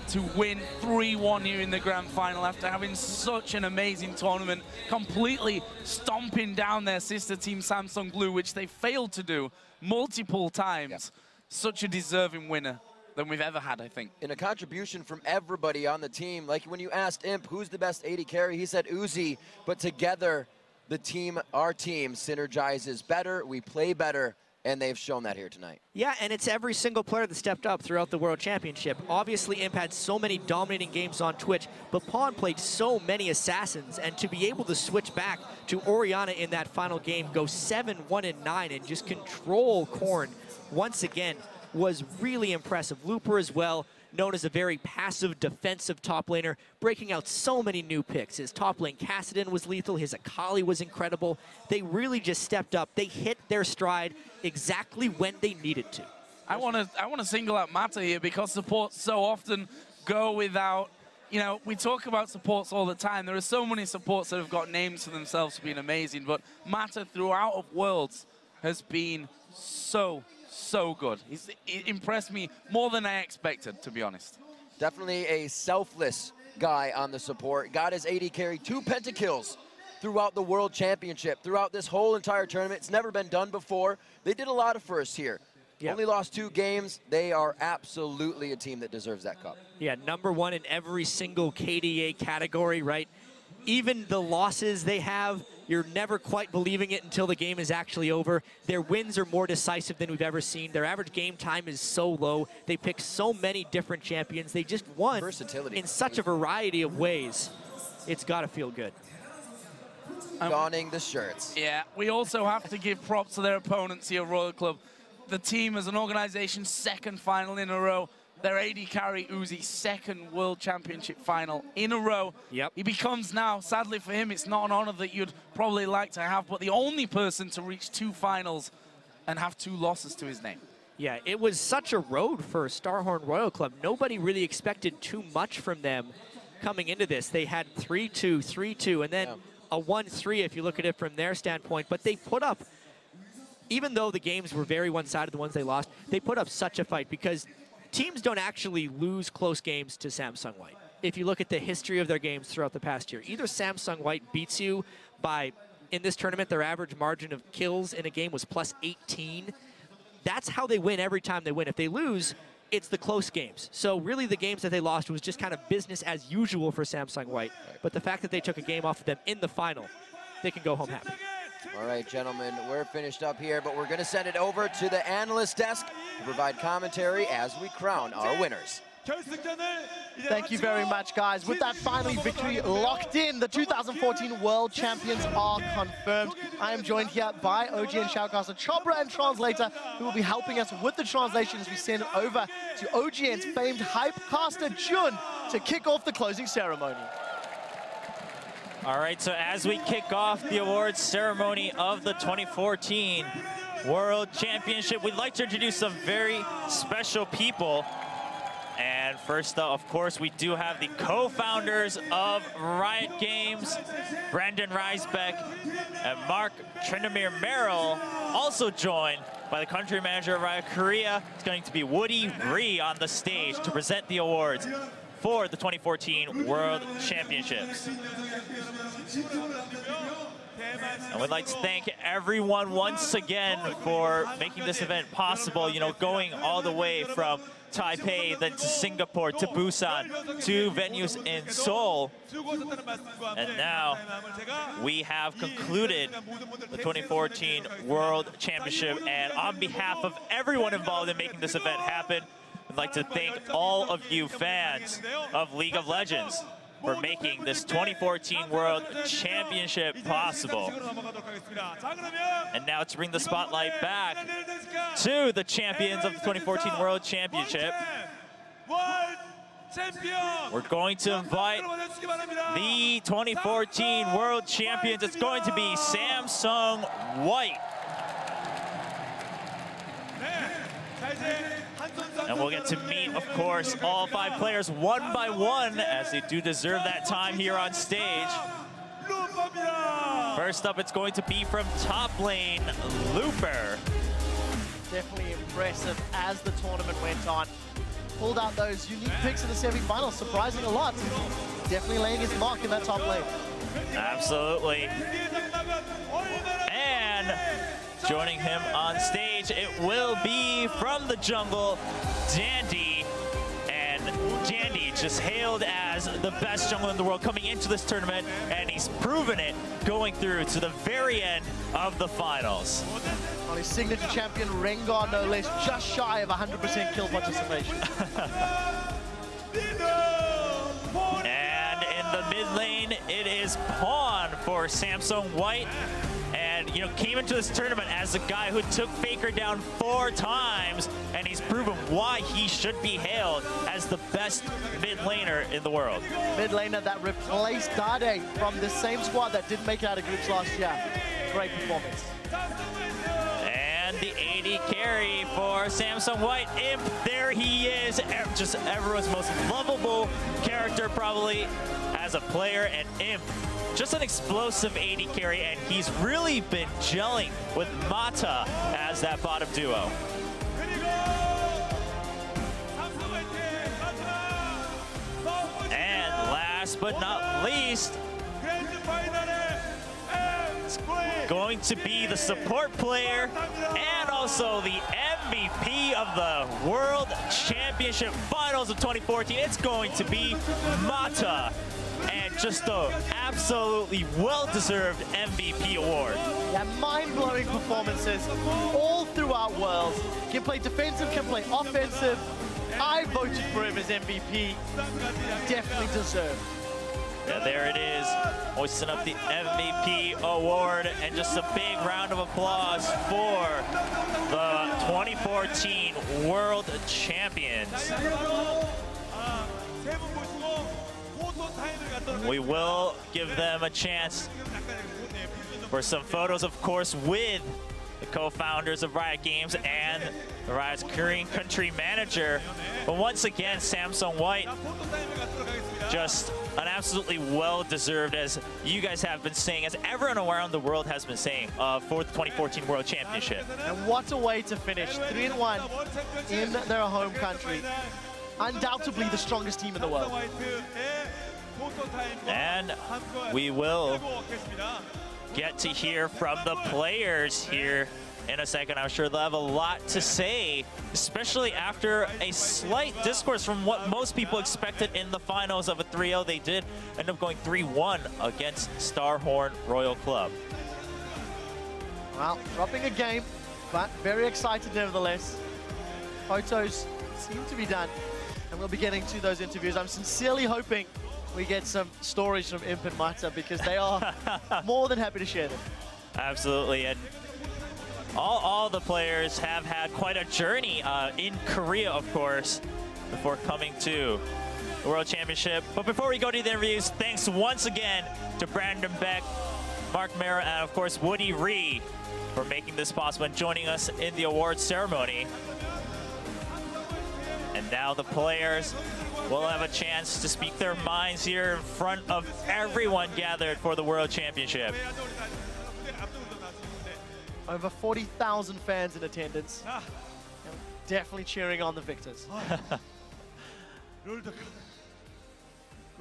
To win 3-1 here in the grand final after having such an amazing tournament, completely stomping down their sister team Samsung Blue, which they failed to do multiple times. Yep. Such a deserving winner than we've ever had, I think. In a contribution from everybody on the team, like when you asked Imp who's the best AD carry, he said Uzi, but together the team, our team, synergizes better, we play better, and they've shown that here tonight. Yeah, and it's every single player that stepped up throughout the World Championship. Obviously, Imp had so many dominating games on Twitch, but Pawn played so many assassins, and to be able to switch back to Oriana in that final game, go 7-1-9, and just control Korn once again was really impressive. Looper as well, known as a very passive defensive top laner, breaking out so many new picks. His top lane Kassadin was lethal, his Akali was incredible. They really just stepped up. They hit their stride exactly when they needed to. I want to single out Mata here because supports so often go without, you know, we talk about supports all the time. There are so many supports that have got names for themselves for being amazing, but Mata throughout of Worlds has been so good. He impressed me more than I expected, to be honest. Definitely a selfless guy on the support. Got his AD carry 2 pentakills throughout the World Championship, throughout this whole entire tournament. It's never been done before. They did a lot of firsts here. Yep. Only lost 2 games. They are absolutely a team that deserves that cup. Yeah, #1 in every single KDA category, right? Even the losses they have, you're never quite believing it until the game is actually over. Their wins are more decisive than we've ever seen. Their average game time is so low. They pick so many different champions. They just won versatility in such a variety of ways. It's got to feel good. Donning the shirts. Yeah, we also have to give props to their opponents here, Royal Club. The team as an organization, 2nd final in a row. Their AD carry, Uzi, 2nd World Championship final in a row. Yep. He becomes now, sadly for him, it's not an honor that you'd probably like to have, but the only person to reach 2 finals and have 2 losses to his name. Yeah, it was such a road for Starhorn Royal Club. Nobody really expected too much from them coming into this. They had 3-2, 3-2, and then a 1-3 if you look at it from their standpoint. But they put up, even though the games were very one-sided, the ones they lost, they put up such a fight because teams don't actually lose close games to Samsung White. If you look at the history of their games throughout the past year, either Samsung White beats you by, in this tournament, their average margin of kills in a game was +18. That's how they win every time they win. If they lose, it's the close games. So really the games that they lost was just kind of business as usual for Samsung White. But the fact that they took a game off of them in the final, they can go home happy. All right, gentlemen, we're finished up here, but we're going to send it over to the analyst desk to provide commentary as we crown our winners. Thank you very much, guys. With that final victory locked in, the 2014 World Champions are confirmed. I am joined here by OG and Shoutcaster Chobra and Translator, who will be helping us with the translation as we send over to OGN's famed hypecaster Jun to kick off the closing ceremony. All right, so as we kick off the awards ceremony of the 2014 World Championship, we'd like to introduce some very special people. And first, of course, we do have the co-founders of Riot Games, Brandon Reisbeck and Mark Trinamir Merrill, also joined by the country manager of Riot Korea. It's going to be Woody Ree on the stage to present the awards for the 2014 World Championships. And we'd like to thank everyone once again for making this event possible, you know, going all the way from Taipei, then to Singapore, to Busan, to venues in Seoul. And now we have concluded the 2014 World Championship. And on behalf of everyone involved in making this event happen, I'd like to thank all of you fans of League of Legends for making this 2014 World Championship possible. And now to bring the spotlight back to the champions of the 2014 World Championship, we're going to invite the 2014 World Champions. It's going to be Samsung White. And we'll get to meet, of course, all 5 players one by one, as they do deserve that time here on stage. First up, it's going to be from top lane, Looper. Definitely impressive as the tournament went on. Pulled out those unique picks in the semi-finals, surprising a lot. Definitely laying his mark in that top lane. Absolutely. And joining him on stage, it will be from the jungle, Dandy. And Dandy just hailed as the best jungler in the world coming into this tournament, and he's proven it going through to the very end of the finals. On his signature champion, Rengar, no less, just shy of 100% kill participation. And in the mid lane, it is Pawn for Samsung White. And, you know, came into this tournament as a guy who took Faker down 4 times, and he's proven why he should be hailed as the best mid laner in the world. Mid laner that replaced Dade from the same squad that didn't make it out of groups last year. Great performance. And the AD carry for Samsung White, Imp, there he is, just everyone's most lovable character probably as a player, and Imp, just an explosive AD carry, and he's really been gelling with Mata as that bottom duo. And last but not least, it's going to be the support player and also the MVP of the World Championship Finals of 2014. It's going to be Mata. And just the absolutely well-deserved MVP award. Yeah, mind-blowing performances all throughout Worlds. Can play defensive, can play offensive. I voted for him as MVP. Definitely deserved. Yeah, there it is, hoisting up the MVP award, and just a big round of applause for the 2014 World Champions. We will give them a chance for some photos, of course, with the co-founders of Riot Games and the Riot's Korean country manager. But once again, Samsung White, just an absolutely well-deserved, as you guys have been saying, as everyone around the world has been saying, for the 2014 World Championship. And what a way to finish, 3-1 in their home country. Undoubtedly the strongest team in the world. And we will get to hear from the players here in a second. I'm sure they'll have a lot to say, especially after a slight discourse from what most people expected in the finals of a 3-0. They did end up going 3-1 against Starhorn Royal Club. Well, dropping a game, but very excited nevertheless. Photos seem to be done, and we'll be getting to those interviews. I'm sincerely hoping we get some stories from Imp and Mata, because they are more than happy to share them. Absolutely, and all the players have had quite a journey in Korea, of course, before coming to the World Championship. But before we go to the interviews, thanks once again to Brandon Beck, Mark Mara, and of course Woody Ree for making this possible and joining us in the awards ceremony. And now the players will have a chance to speak their minds here in front of everyone gathered for the World Championship. Over 40,000 fans in attendance. And definitely cheering on the victors.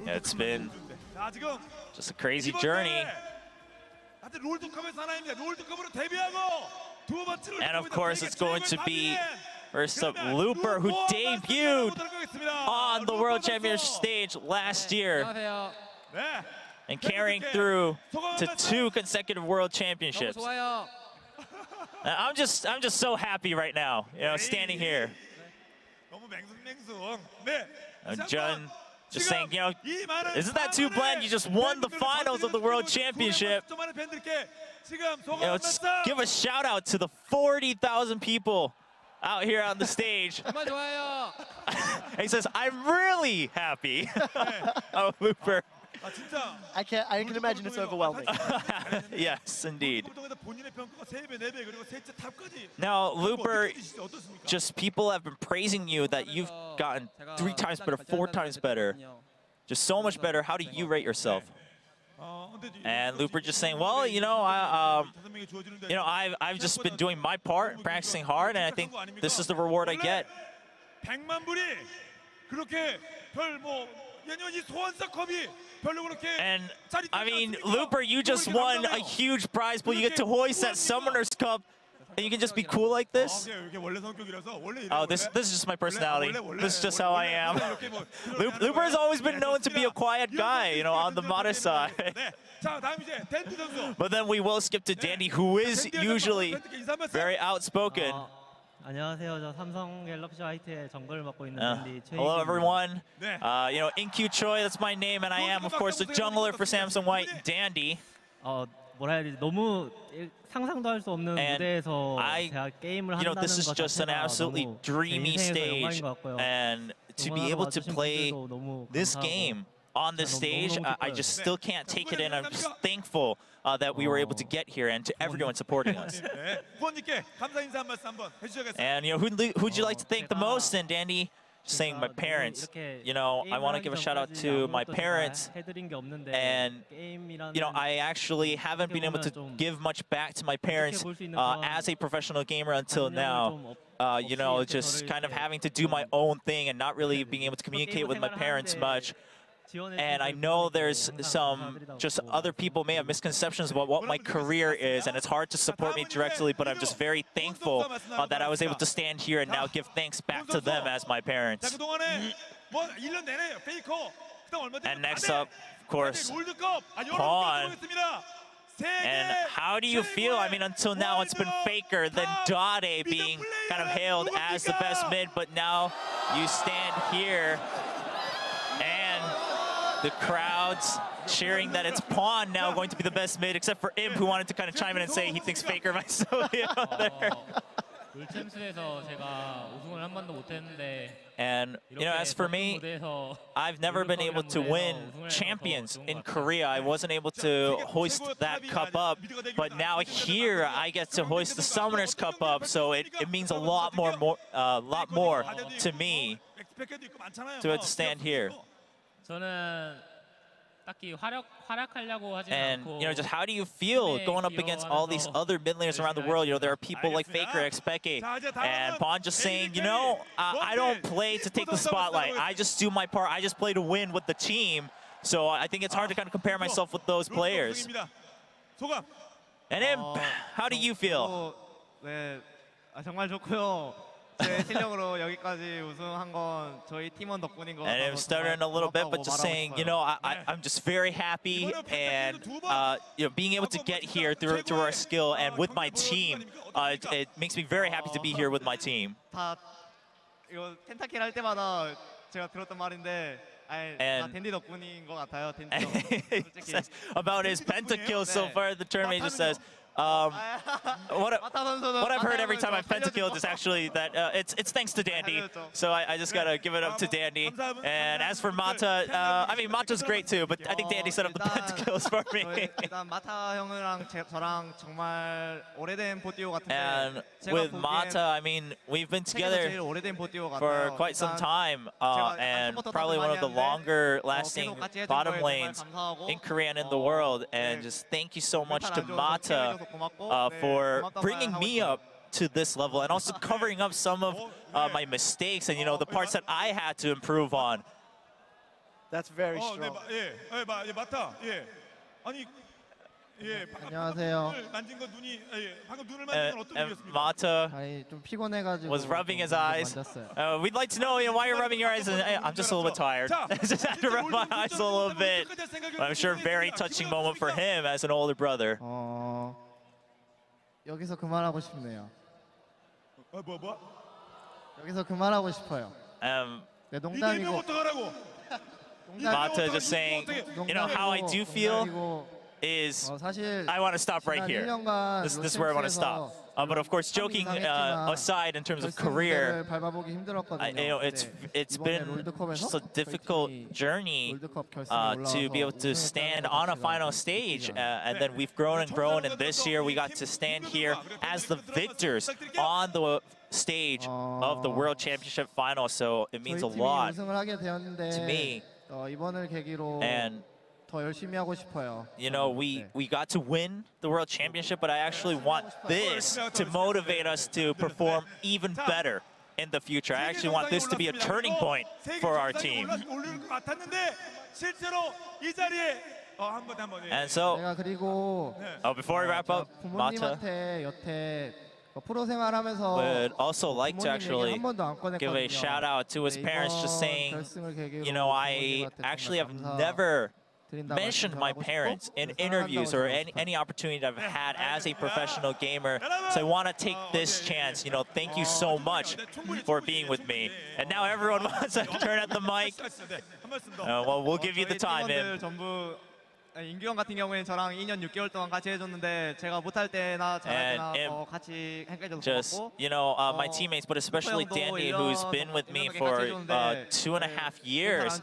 Yeah, it's been just a crazy journey. And of course, it's going to be first up Looper, who debuted on the World Championship stage last year and carrying through to 2 consecutive World Championships. I'm just so happy right now, you know, standing here. Jun just saying, you know, isn't that too bland? You just won the finals of the World Championship. You know, just give a shout out to the 40,000 people out here on the stage. He says, I'm really happy. Oh, Looper. I can imagine it's overwhelming. Yes, indeed. Now, Looper, just people have been praising you that you've gotten 3 times better, 4 times better. Just so much better. How do you rate yourself? And Looper just saying, well, you know, I've just been doing my part, practicing hard, and I think this is the reward I get. And I mean, Looper, you just won a huge prize pool. You get to hoist that Summoner's Cup, and you can just be cool like this. Oh, this is just my personality. This is just how I am. Looper has always been known to be a quiet guy, you know, on the Mata side. But then we will skip to Dandy, who is usually very outspoken. 안녕하세요. 저 삼성 갤럭시 화이트의 정글을 맡고 있는 댄디 최희입니다. Hello everyone. You know, Inkyu Choi, that's my name, and I am, of course, the jungler for Samsung White, Dandy. 뭐라 해야 되지? 너무 상상도 할 수 없는 무대에서 제가 게임을 you know, 한다는 this is 것 just an 자체가 absolutely 너무 제 dreamy 인생에서 stage, 영광인 것 같고요. and to be able to play this game on this stage, I just still can't take it in. I'm just thankful that we were able to get here and to everyone supporting us. And you know, who'd you like to thank the most? And Dandy, just saying my parents. You know, I want to give a shout out to my parents. And you know, I actually haven't been able to give much back to my parents as a professional gamer until now. You know, just kind of having to do my own thing and not really being able to communicate with my parents much. And I know there's some just other people may have misconceptions about what my career is, and it's hard to support me directly, but I'm just very thankful that I was able to stand here and now give thanks back to them as my parents. And next up, of course, Pawn. And how do you feel? I mean, until now it's been Faker, then Dade being kind of hailed as the best mid, but now you stand here and the crowd's cheering that it's Pawn now going to be the best mid, except for Imp, who wanted to kind of chime in and say he thinks Faker might still be out there. And, you know, as for me, I've never been able to win champions in Korea. I wasn't able to hoist that cup up, but now here I get to hoist the Summoner's Cup up, so it means a lot more to me to have to stand here. And, you know, just how do you feel going up against all these other mid laners around the world? You know, there are people like Faker, Expeke, and Pawn just saying, you know, I don't play to take the spotlight. I just do my part. I just play to win with the team. So I think it's hard to kind of compare myself with those players. And Imp, how do you feel? 정말 좋고요. 제 실력으로 여기까지 우승한 건 저희 팀원 덕분인 것 And I'm stuttering a little bit, but just saying, you know, I'm just very happy, and you know, being able to get here through our skill and with my team, it makes me very happy to be here with my team. 다 이거 펜타킬 할 때마다 제가 들었던 말인데. And 댄디 덕분인 것 같아요. 댄디 덕분. About his pentakills so far in the tournament, he just says, what I've heard every time I've pentakilled is actually that it's thanks to Dandy. So I just gotta give it up to Dandy. And as for Mata, I mean Mata's great too, but I think Dandy set up the pentakills for me. 일단 마타 형이랑 저랑 정말 오래된 보티오 같은데. And with Mata, I mean we've been together for quite some time, and probably one of the longer lasting bottom lanes in Korea and in the world. And just thank you so much to Mata for bringing me up to this level and also covering up some of my mistakes and, you know, the parts that I had to improve on. That's very strong. 안녕하세요. 만진 거 눈이 방금 눈을 만진 건 어떤 And 일이었습니까? Mata 아니 좀 피곤해가지고 was rubbing his eyes. 만졌어요. We'd like to know, why you're rubbing your eyes. And I'm just a little bit tired. Just had to rub my eyes a little bit. But I'm sure very touching moment for him as an older brother. 여기서 그만하고 싶네요. 뭐? 여기서 그만하고 싶어요. 내 농담이고. Mata just saying, how I do feel is I want to stop right here. This is where I want to stop. But of course, joking aside in terms of career, it's been just a difficult journey to be able to stand on a final stage. And then we've grown and grown, and this year we got to stand here as the victors on the stage of the World Championship final. So it means a lot to me. And 더 열심히 하고 싶어요. we got to win the World Championship, but I actually want this to motivate us to perform even better in the future. I actually want this to be a turning point for our team. And so, 내가 그리고 before we wrap up, Mata 부모님한테 여태 프로 생활하면서 would also like to actually give a shout out to his parents, just saying, I actually have never mentioned my parents in interviews or any opportunity that I've had as a professional gamer. So I want to take this chance. Thank you so much for being with me. And now everyone wants to turn at the mic. Well, we'll give you the time, Im. 인규 형 같은 경우에는 저랑 2년 6개월 동안 같이 해줬는데 제가 못할 때나 잘할 때나 같이 해줘서 just 고맙고 my teammates, but especially Dandy, who's been with me for 2.5 years.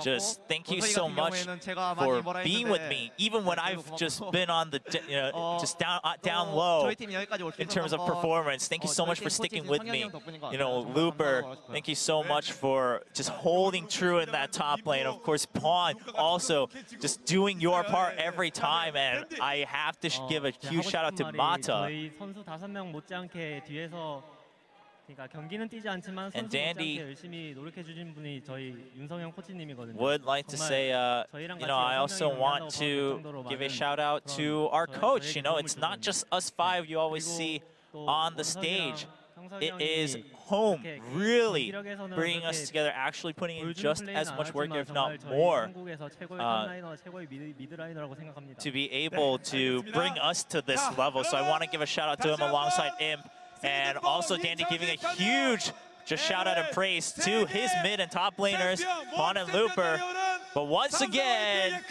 Just thank you so much for being with me, even when I've just been on the just down low in terms of performance. Thank you so much for sticking with me. Looper, thank you so much for just holding true in that top lane. Of course, Pawn also just doing your part every time, and I have to give a huge shout out to Mata. 저희 선수 5명 못지않게 뒤에서 경기는 뛰지 않지만 And 선수 Dandy 못지않게 열심히 노력해 주신 분이 저희 윤성형 코치님이거든요. would like to say, I also want to give a shout out to our coach. It's not just us 5 you always see on the stage. It is home really bringing us together, actually putting in just as much work, if not more, to be able to bring us to this level. So I want to give a shout out to him alongside Imp, and also Dandy giving a huge shout out and praise to his mid and top laners, Pawn and Looper. But once again,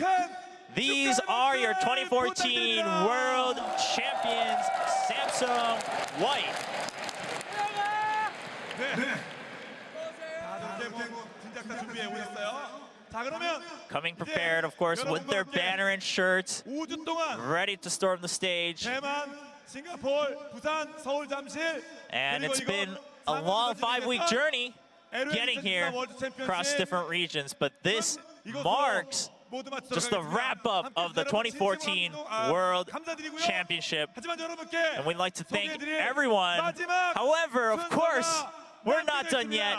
these are your 2014 World Champions, Samsung White. Coming prepared, of course, with their banner and shirts, ready to storm the stage. And it's been a long 5-week journey getting here across different regions, but this marks just the wrap-up of the 2014 World Championship. And we'd like to thank everyone. However, of course, we're not done yet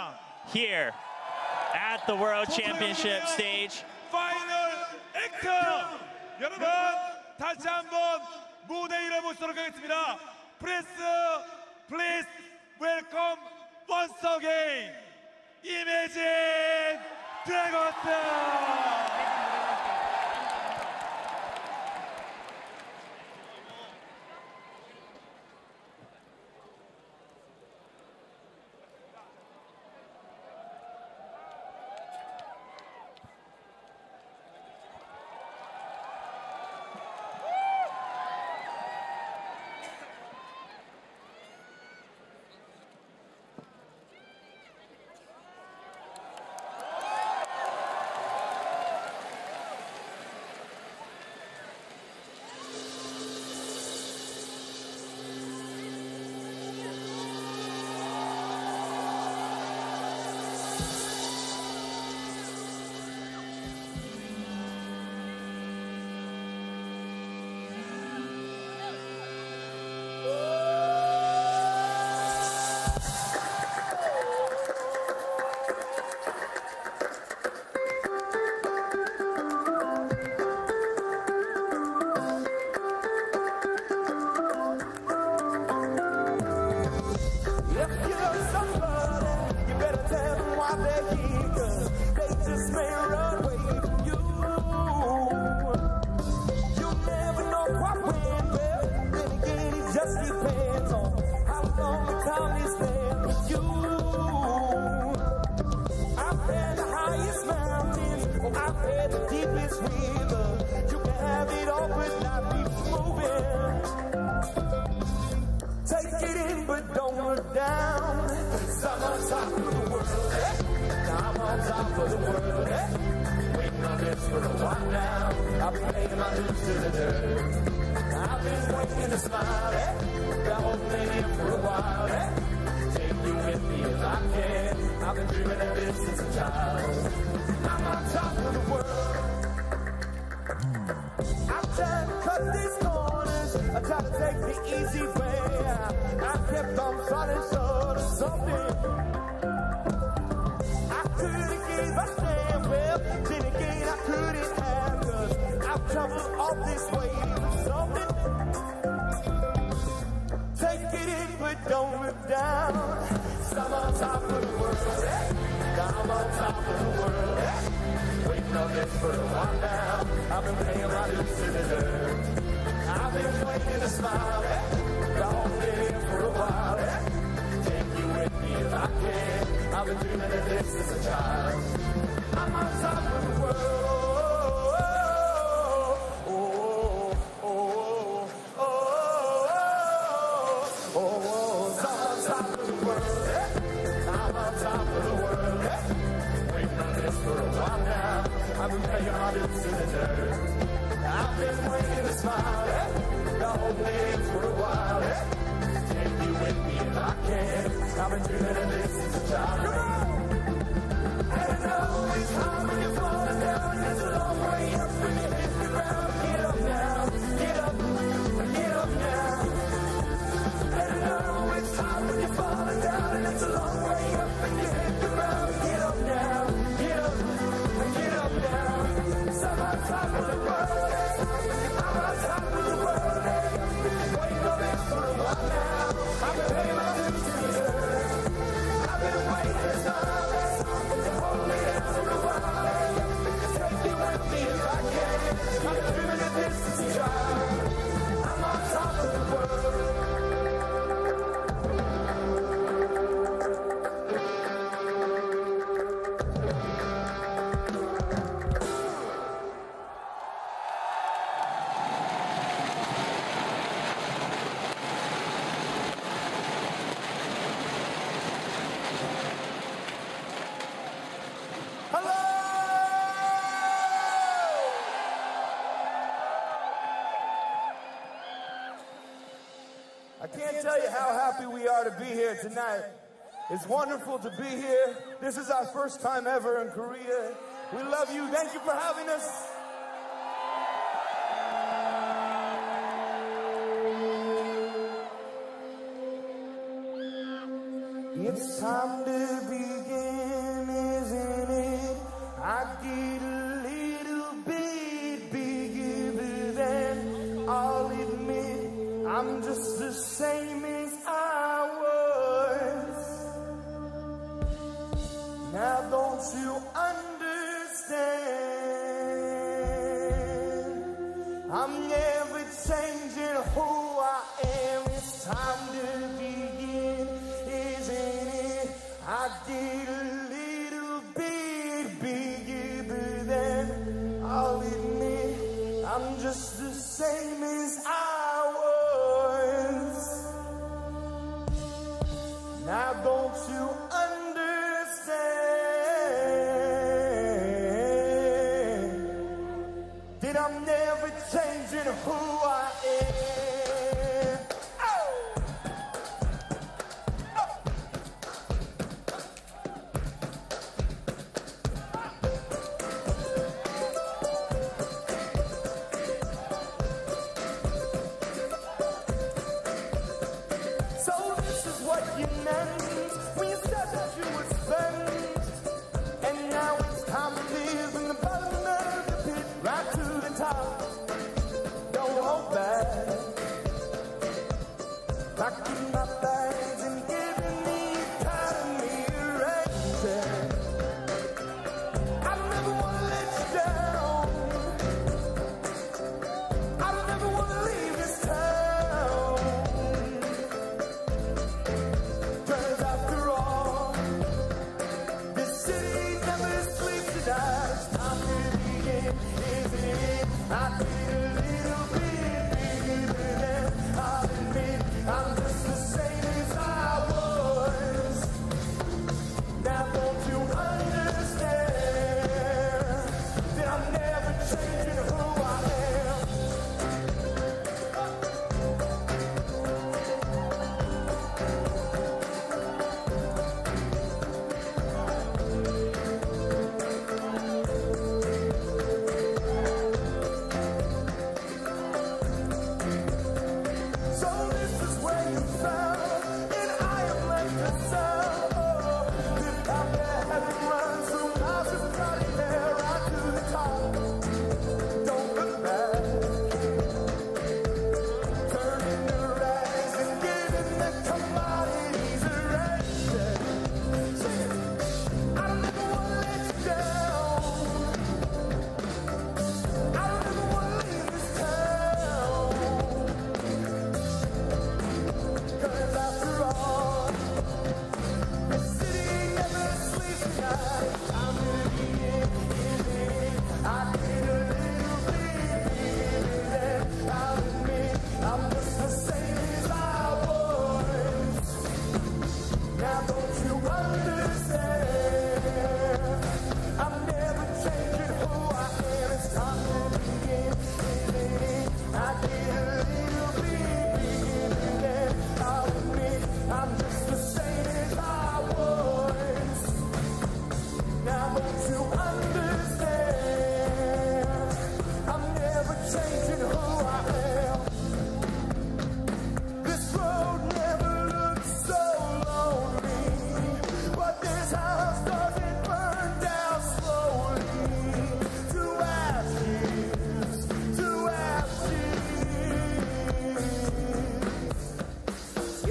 here at the World Championship stage. 여러분, 다시 한번 무대 위로 모시도록 하겠습니다. Please welcome once again Imagine Dragons. 'cause they just may run away from you. You'll never know quite when, well, then again it just depends on how long the time is there with you. I've had the highest mountains, I've had the deepest river. You can have it all but not be moving. Take it in but don't look down. 'Cause I'm on top of the world, eh? I'm on top of the world, eh? Waiting on this for a while now. I've been paying my dues to the dirt. I've been waiting to smile, eh? Got holding in for a while, eh? Take you with me if I can. I've been dreaming of this since a child. I'm on top of the world. I'm trying to cut these corners. I try to take the easy way. I kept on falling short of something. I couldn't give a damn. Well, then again I couldn't have. 'Cause I've traveled all this way for something. Take it in but don't look down. 'Cause I'm on top of the world, eh? I'm on top of the world, eh? Waiting on this for a while now. I've been paying my dues to the dirt. I've been waiting to smile, eh? Got been in for a while, eh? Take you with me if I can. I've been dreaming of this as a child. I'm on top of the world. Oh, oh, oh, oh, oh, oh. So I'm on top of the world, eh? I'm on top of the world, eh? Waiting on this for a while now. I've been paying my dues to the dirt. I've been waiting to smile, eh? Got holding for a while, eh? Take you with me if I can. I've been dreaming of this since a child. Come on! And I know it's hard when you're falling down. It's a long way up when you hit the ground. Get up now, get up now. And I know it's hard when you're falling down. And it's a long way up when you hit the ground. Get up now, get up now. So I'm on top of the world, eh? I'm on top of the world, eh? Waiting on this for a while now. I've been paying my dues to the dirt. I've been waiting to stop, eh? Hold me down for a while, eh? Take you with me if I can. I've been dreaming of this since a child. I'm on top of the world. I can't tell you how happy we are to be here tonight. It's wonderful to be here. This is our first time ever in Korea. We love you. Thank you for having us. It's time to begin, isn't it? I get a little bit bigger than I'll admit. I'm just the same as I was. Now don't you understand? I'm never changing who I am. It's time to begin, isn't it? I get a little bit bigger than I'll admit. I'm just the same as I was. Now don't you understand that I'm never changing who I am? So this is what you meant when you said Now don't you understand? I'm never changing who I am. It's time to begin. I did a little bit bigger than I'll admit. I'm just the same as I was. Now don't you understand? I'm never changing who I am. This road never looked so lonely, but this house doesn't burn down slowly. To ashes, to ashes.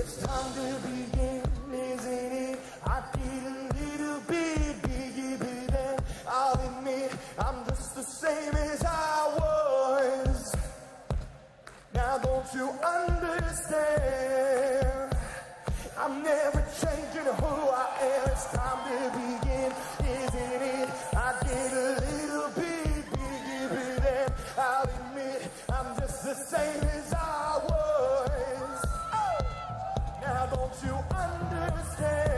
It's time to begin, isn't it? I did a little bit bigger than I'll admit. I'm just the same as I was. Now don't you understand? I'm never changing who I am. It's time to begin, isn't it? I did a little bit bigger than I'll admit. I'm just the same as I was. Now don't you understand?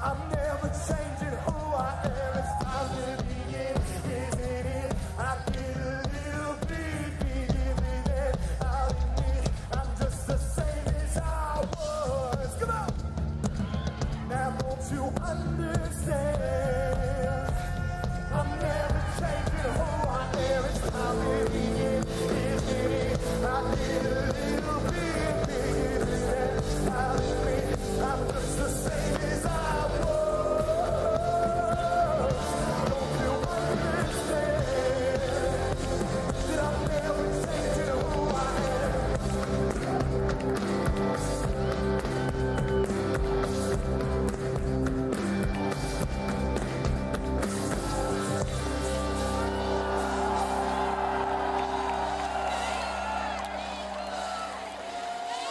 I'm never changing who I am. It's time to begin, isn't it? I did a little bit bigger than I'll admit. I'm just the same as I was. Come on! Now don't you understand? I'm never changing who I am. It's time to begin, isn't it? I did a little bit bigger than I'll admit. I'm just the same as I was. Don't you understand that I'm never changing who I am?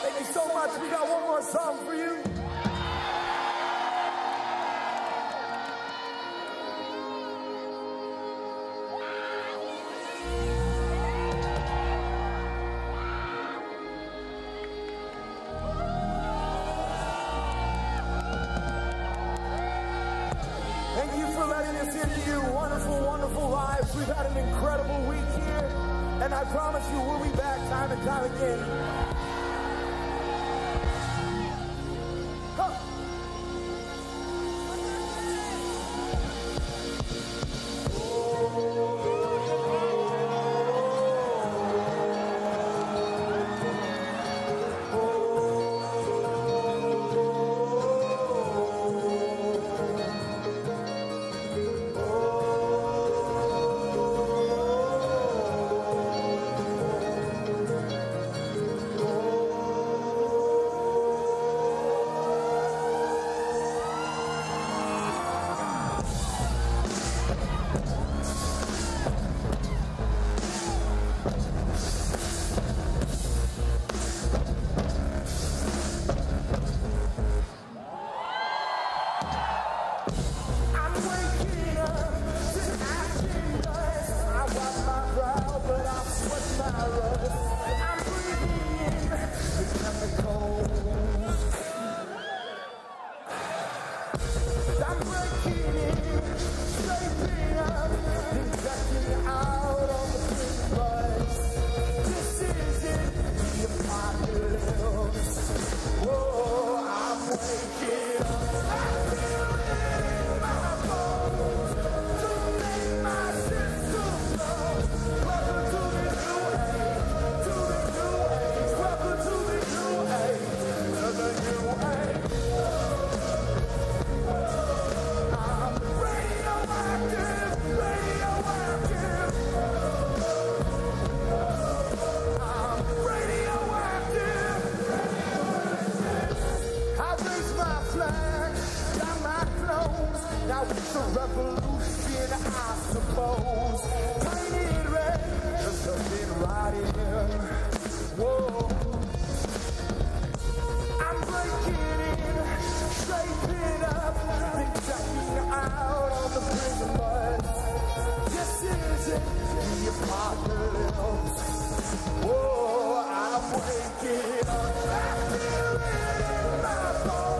Thank you so much. We got one more song for you. Thank you for letting us into your wonderful, wonderful lives. We've had an incredible week here, and I promise you we'll be back time and time again. Huh. I'm waking up to action dust. I wipe my brow, but I sweat my rust. I'm breathing in the chemicals. I'm breaking in, shaping up, injecting out all the big buzz. This isn't the apocalypse. Whoa, I'm waking up. I feel it in my bones to make my system blow. Welcome to the new age, to the new age. Welcome to the new age, to the new age. I'm radioactive, radioactive. I'm radioactive. I raise my flag, got my clothes. Now it's a revolution, I suppose. Painted red, there's something right here. Whoa. I'm breaking in, shaping up, injecting out all the prison buzz. This isn't the apocalypse. Whoa, I'm waking up. I feel it in my bones.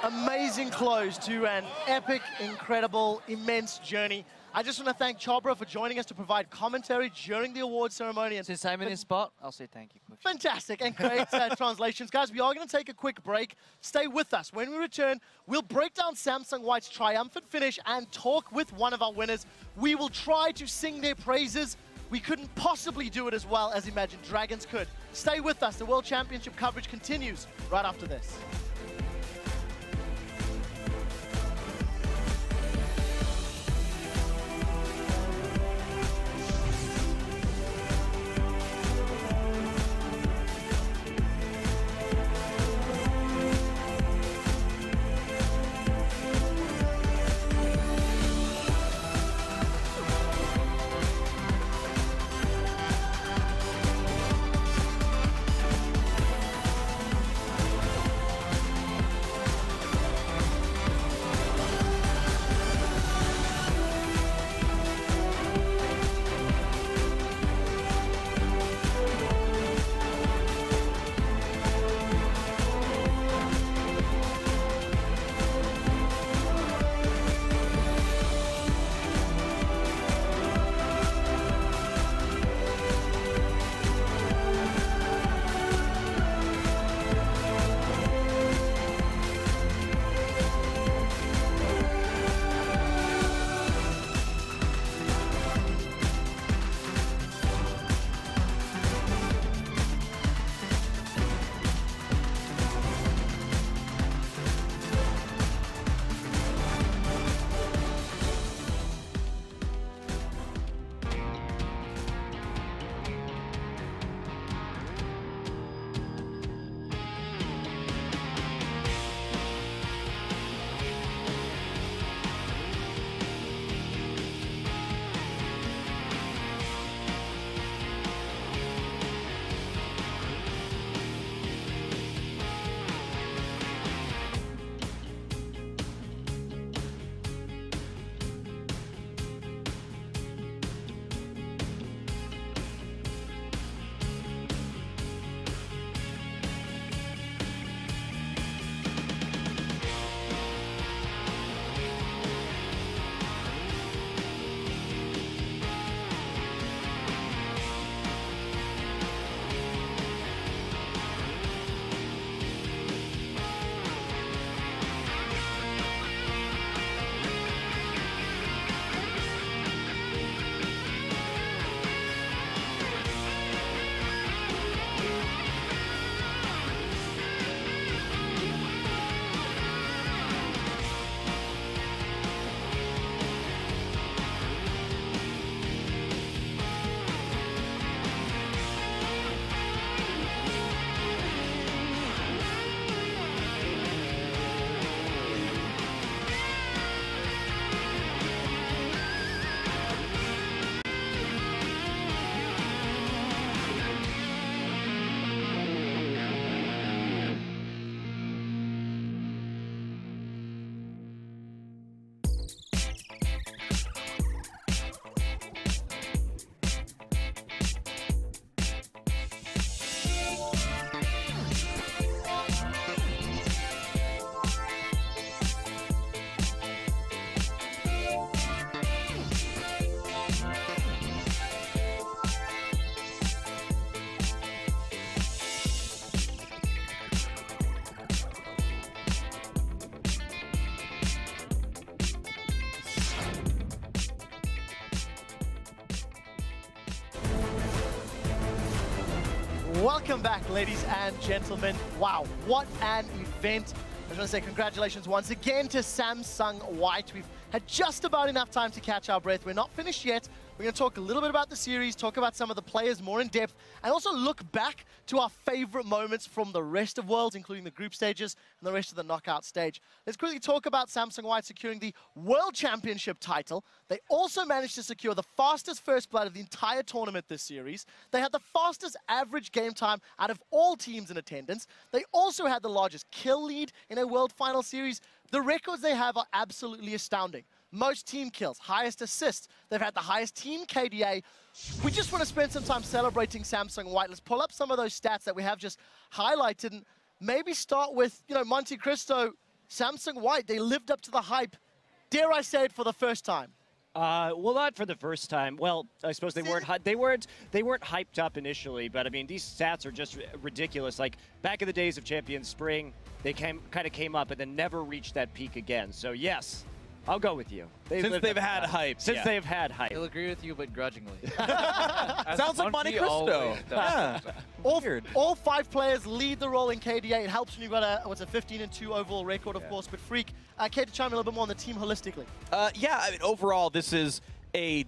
amazing close to an epic, incredible, immense journey. I just want to thank Chobra for joining us to provide commentary during the award ceremony. And since I'm in his spot, I'll say thank you. Fantastic and great translations. Guys, we are going to take a quick break. Stay with us. When we return, we'll break down Samsung White's triumphant finish and talk with one of our winners. We will try to sing their praises. We couldn't possibly do it as well as Imagine Dragons could. Stay with us. The World Championship coverage continues right after this. Welcome back, ladies and gentlemen. Wow, what an event. I just want to say congratulations once again to Samsung White. We've had just about enough time to catch our breath. We're not finished yet. We're going to talk a little bit about the series, talk about some of the players more in depth, and also look back to our favorite moments from the rest of Worlds, including the group stages and the rest of the knockout stage. Let's quickly talk about Samsung White securing the World Championship title. They also managed to secure the fastest first blood of the entire tournament this series. They had the fastest average game time out of all teams in attendance. They also had the largest kill lead in a World Final series. The records they have are absolutely astounding. Most team kills, highest assists. They've had the highest team KDA. We just want to spend some time celebrating Samsung White. Let's pull up some of those stats that we have just highlighted and maybe start with, Monte Cristo. Samsung White, they lived up to the hype, dare I say it, for the first time. Well, not for the first time. Well, I suppose they weren't hyped up initially, but I mean these stats are just ridiculous. Like back in the days of Champions Spring, they kind of came up and then never reached that peak again. So yes, I'll go with you. Since they've had hype. Since they've had hype. He'll agree with you, but grudgingly. Sounds like Monte Cristo. Yeah. All 5 players lead the role in KDA. It helps when you've got a 15-2 overall record, of course. But Freak, care to chime in a little bit more on the team holistically? Yeah, I mean, overall, this is a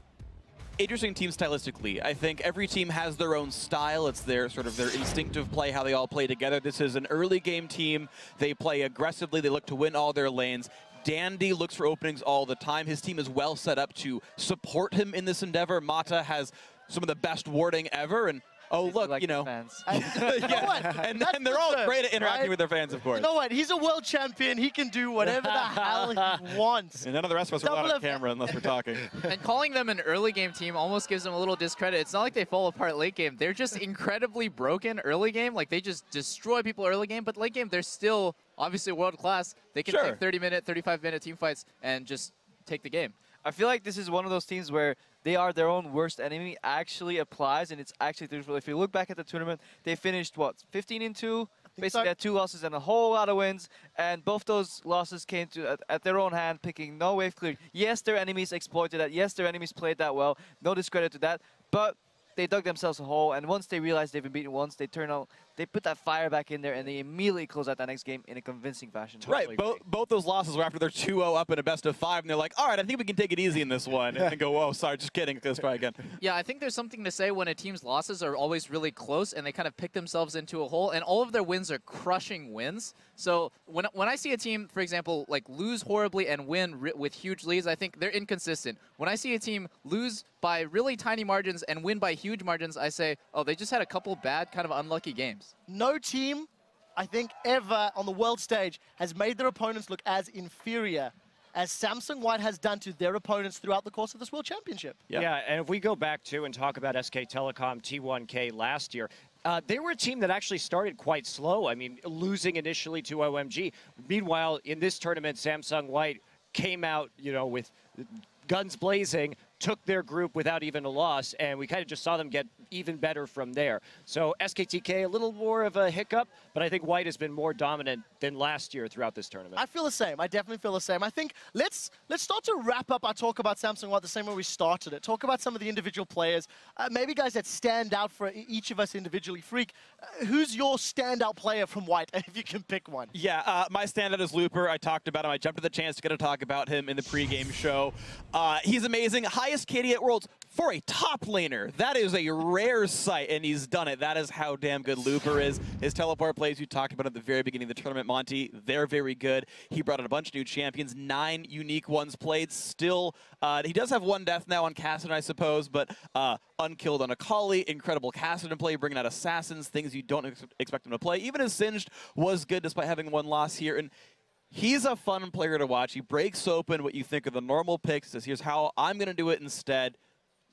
interesting team stylistically. I think every team has their own style. It's their sort of their instinctive play, how they all play together. This is an early game team. They play aggressively. They look to win all their lanes. Dandy looks for openings all the time. His team is well set up to support him in this endeavor. Mata has some of the best warding ever, and oh look, like you know, Yeah. and they're all great at interacting with their fans, of course. You know what? He's a world champion. He can do whatever the hell he wants. And none of the rest of us are allowed on camera unless we're talking. And calling them an early game team almost gives them a little discredit. It's not like they fall apart late game. They're just incredibly broken early game. Like they just destroy people early game, but late game they're still obviously world class. They can take 30-minute, 35-minute team fights and just take the game. I feel like this is one of those teams where they are their own worst enemy actually applies, and it's actually truthful. If you look back at the tournament, they finished, what, 15-2? Basically had 2 losses and a whole lot of wins, and both those losses came to at their own hand, picking no wave clear. Yes, their enemies exploited that. Yes, their enemies played that well. No discredit to that, but they dug themselves a hole, and once they realized they've been beaten once, they put that fire back in there, and they immediately close out that next game in a convincing fashion. Right, both those losses were after they're 2-0 up in a best of 5, and they're like, all right, I think we can take it easy in this one, and then go, whoa, sorry, just kidding, let's try again. Yeah, I think there's something to say when a team's losses are always really close, and they kind of pick themselves into a hole, and all of their wins are crushing wins. So when I see a team, for example, like lose horribly and win with huge leads, I think they're inconsistent. When I see a team lose by really tiny margins and win by huge margins, I say, oh, they just had a couple bad, kind of unlucky games. No team, I think, ever on the world stage has made their opponents look as inferior as Samsung White has done to their opponents throughout the course of this World Championship. Yeah, and if we go back to and talk about SK Telecom T1K last year, they were a team that actually started quite slow. I mean, losing initially to OMG. Meanwhile, in this tournament, Samsung White came out, you know, with guns blazing, took their group without even a loss, and we kind of just saw them get even better from there. So SKTK, a little more of a hiccup, but I think White has been more dominant than last year throughout this tournament. I feel the same. I definitely feel the same. I think let's start to wrap up our talk about Samsung White the same way we started it. Talk about some of the individual players, maybe guys that stand out for each of us individually. Freak, who's your standout player from White, if you can pick one? Yeah, my standout is Looper. I talked about him. I jumped at the chance to get to talk about him in the pregame show. He's amazing. Highest KD at Worlds for a top laner. That is a rare sight, and he's done it. That is how damn good Looper is. His teleport plays you talked about at the very beginning of the tournament, Monty, they're very good. He brought in a bunch of new champions, 9 unique ones played. Still, he does have 1 death now on Kassadin, I suppose, but unkilled on Akali, incredible Kassadin play, bringing out assassins, things you don't expect him to play. Even his Singed was good despite having 1 loss here. And he's a fun player to watch. He breaks open what you think of the normal picks. Says, here's how I'm going to do it instead.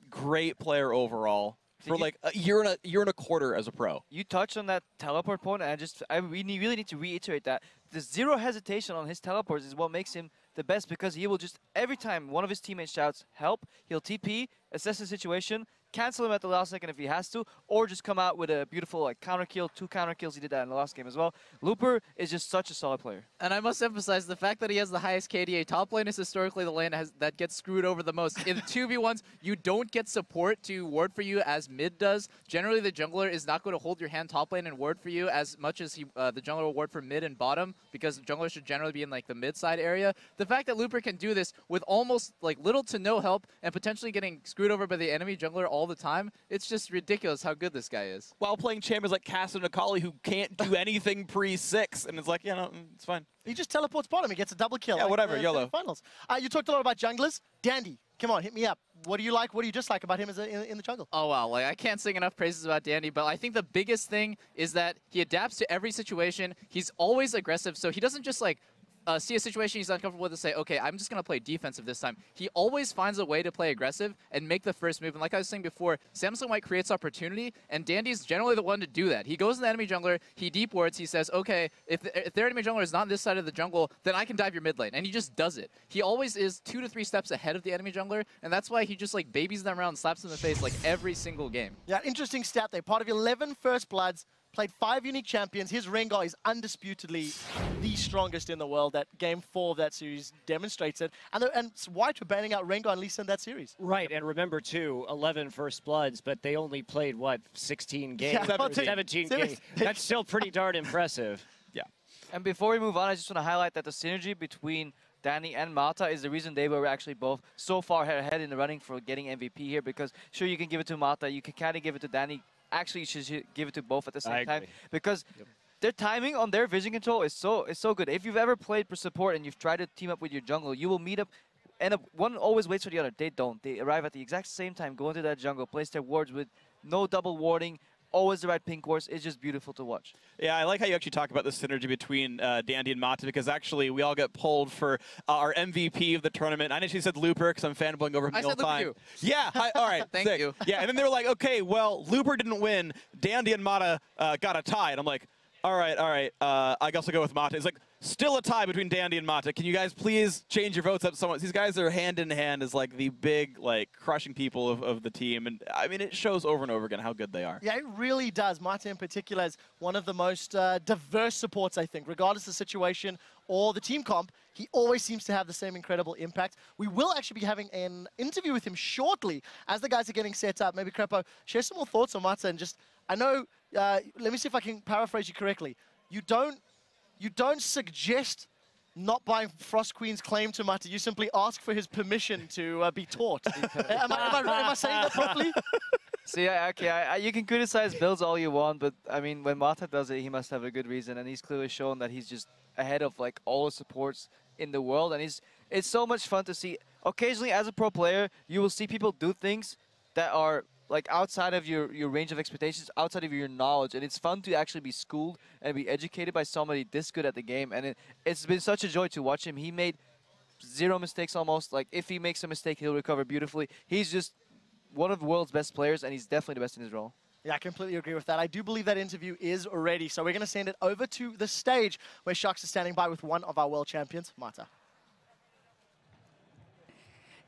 Great player overall. For like a year and a quarter as a pro. You touched on that teleport point, and we really need to reiterate that. The zero hesitation on his teleports is what makes him the best, because he will just, every time one of his teammates shouts help, he'll TP, assess the situation, cancel him at the last second if he has to, or just come out with a beautiful like counter kill, 2 counter kills. He did that in the last game as well. Looper is just such a solid player. And I must emphasize the fact that he has the highest KDA. Top lane is historically the lane that gets screwed over the most. In 2v1s, you don't get support to ward for you as mid does. Generally, the jungler is not going to hold your hand top lane and ward for you as much as the jungler will ward for mid and bottom, because junglers should generally be in like the mid side area. The fact that Looper can do this with almost like little to no help and potentially getting screwed over by the enemy jungler all the time, it's just ridiculous how good this guy is. While playing champions like Kassadin and Akali who can't do anything pre-6, and it's like, yeah, no, it's fine. He just teleports bottom. He gets a double kill. Yeah, like whatever, YOLO. Finals. You talked a lot about junglers. Dandy, come on, hit me up. What do you like? What do you dislike about him as in the jungle? Oh, wow. Like, I can't sing enough praises about Dandy, but I think the biggest thing is that he adapts to every situation. He's always aggressive, so he doesn't just, like, see a situation he's uncomfortable with and say, okay, I'm just going to play defensive this time. He always finds a way to play aggressive and make the first move. And like I was saying before, Samsung White creates opportunity, and Dandy's generally the one to do that. He goes to the enemy jungler, he deep wards, he says, okay, if their enemy jungler is not on this side of the jungle, then I can dive your mid lane. And he just does it. He always is 2 to 3 steps ahead of the enemy jungler, and that's why he just like babies them around and slaps them in the face like every single game. Yeah, interesting stat there. Part of 11 First Bloods, played 5 unique champions. His Rengar is undisputedly the strongest in the world. That Game 4 of that series demonstrates it. And White were banning out Rengar and Lisa in that series. Right, and remember too, 11 First Bloods, but they only played, what, 16 games? Yeah, 17 games. That's still pretty darn impressive. Yeah. And before we move on, I just want to highlight that the synergy between Danny and Mata is the reason they were actually both so far ahead in the running for getting MVP here, because sure, you can give it to Mata, you can kind of give it to Danny. Actually, you should give it to both at the same time, because their timing on their vision control is so good. If you've ever played for support and you've tried to team up with your jungle, you will meet up, and one always waits for the other. They don't. They arrive at the exact same time, go into that jungle, place their wards with no double warding, always the right ping course. It's just beautiful to watch. Yeah, I like how you actually talk about the synergy between Dandy and Mata, because actually we all get pulled for our MVP of the tournament. I initially said Looper because I'm fanboying over him the whole time. You. Yeah, all right. Thank you. Yeah, and then they were like, okay, well, Looper didn't win. Dandy and Mata got a tie. And I'm like, all right. I guess I'll go with Mata. It's like, still a tie between Dandy and Mata. Can you guys please change your votes up somewhat? These guys are hand in hand as like the big, like, crushing people of the team. And I mean, it shows over and over again how good they are. Yeah, it really does. Mata in particular is one of the most diverse supports, I think. Regardless of the situation or the team comp, he always seems to have the same incredible impact. We will actually be having an interview with him shortly as the guys are getting set up. Maybe Crepo, share some more thoughts on Mata, and just, I know, let me see if I can paraphrase you correctly. You don't suggest not buying Frost Queen's claim to Mata. You simply ask for his permission to be taught. Am I saying that properly? See, okay, you can criticize builds all you want, but I mean, when Mata does it, he must have a good reason, and he's clearly shown that he's just ahead of like all the supports in the world, and it's so much fun to see. Occasionally, as a pro player, you will see people do things that are like outside of your range of expectations, outside of your knowledge, and it's fun to actually be schooled and be educated by somebody this good at the game, and it's been such a joy to watch him. He made 0 mistakes almost. Like, if he makes a mistake, he'll recover beautifully. He's just one of the world's best players, and he's definitely the best in his role. Yeah, I completely agree with that. I do believe that interview is ready, so we're going to send it over to the stage where Sharks are standing by with one of our world champions, Mata.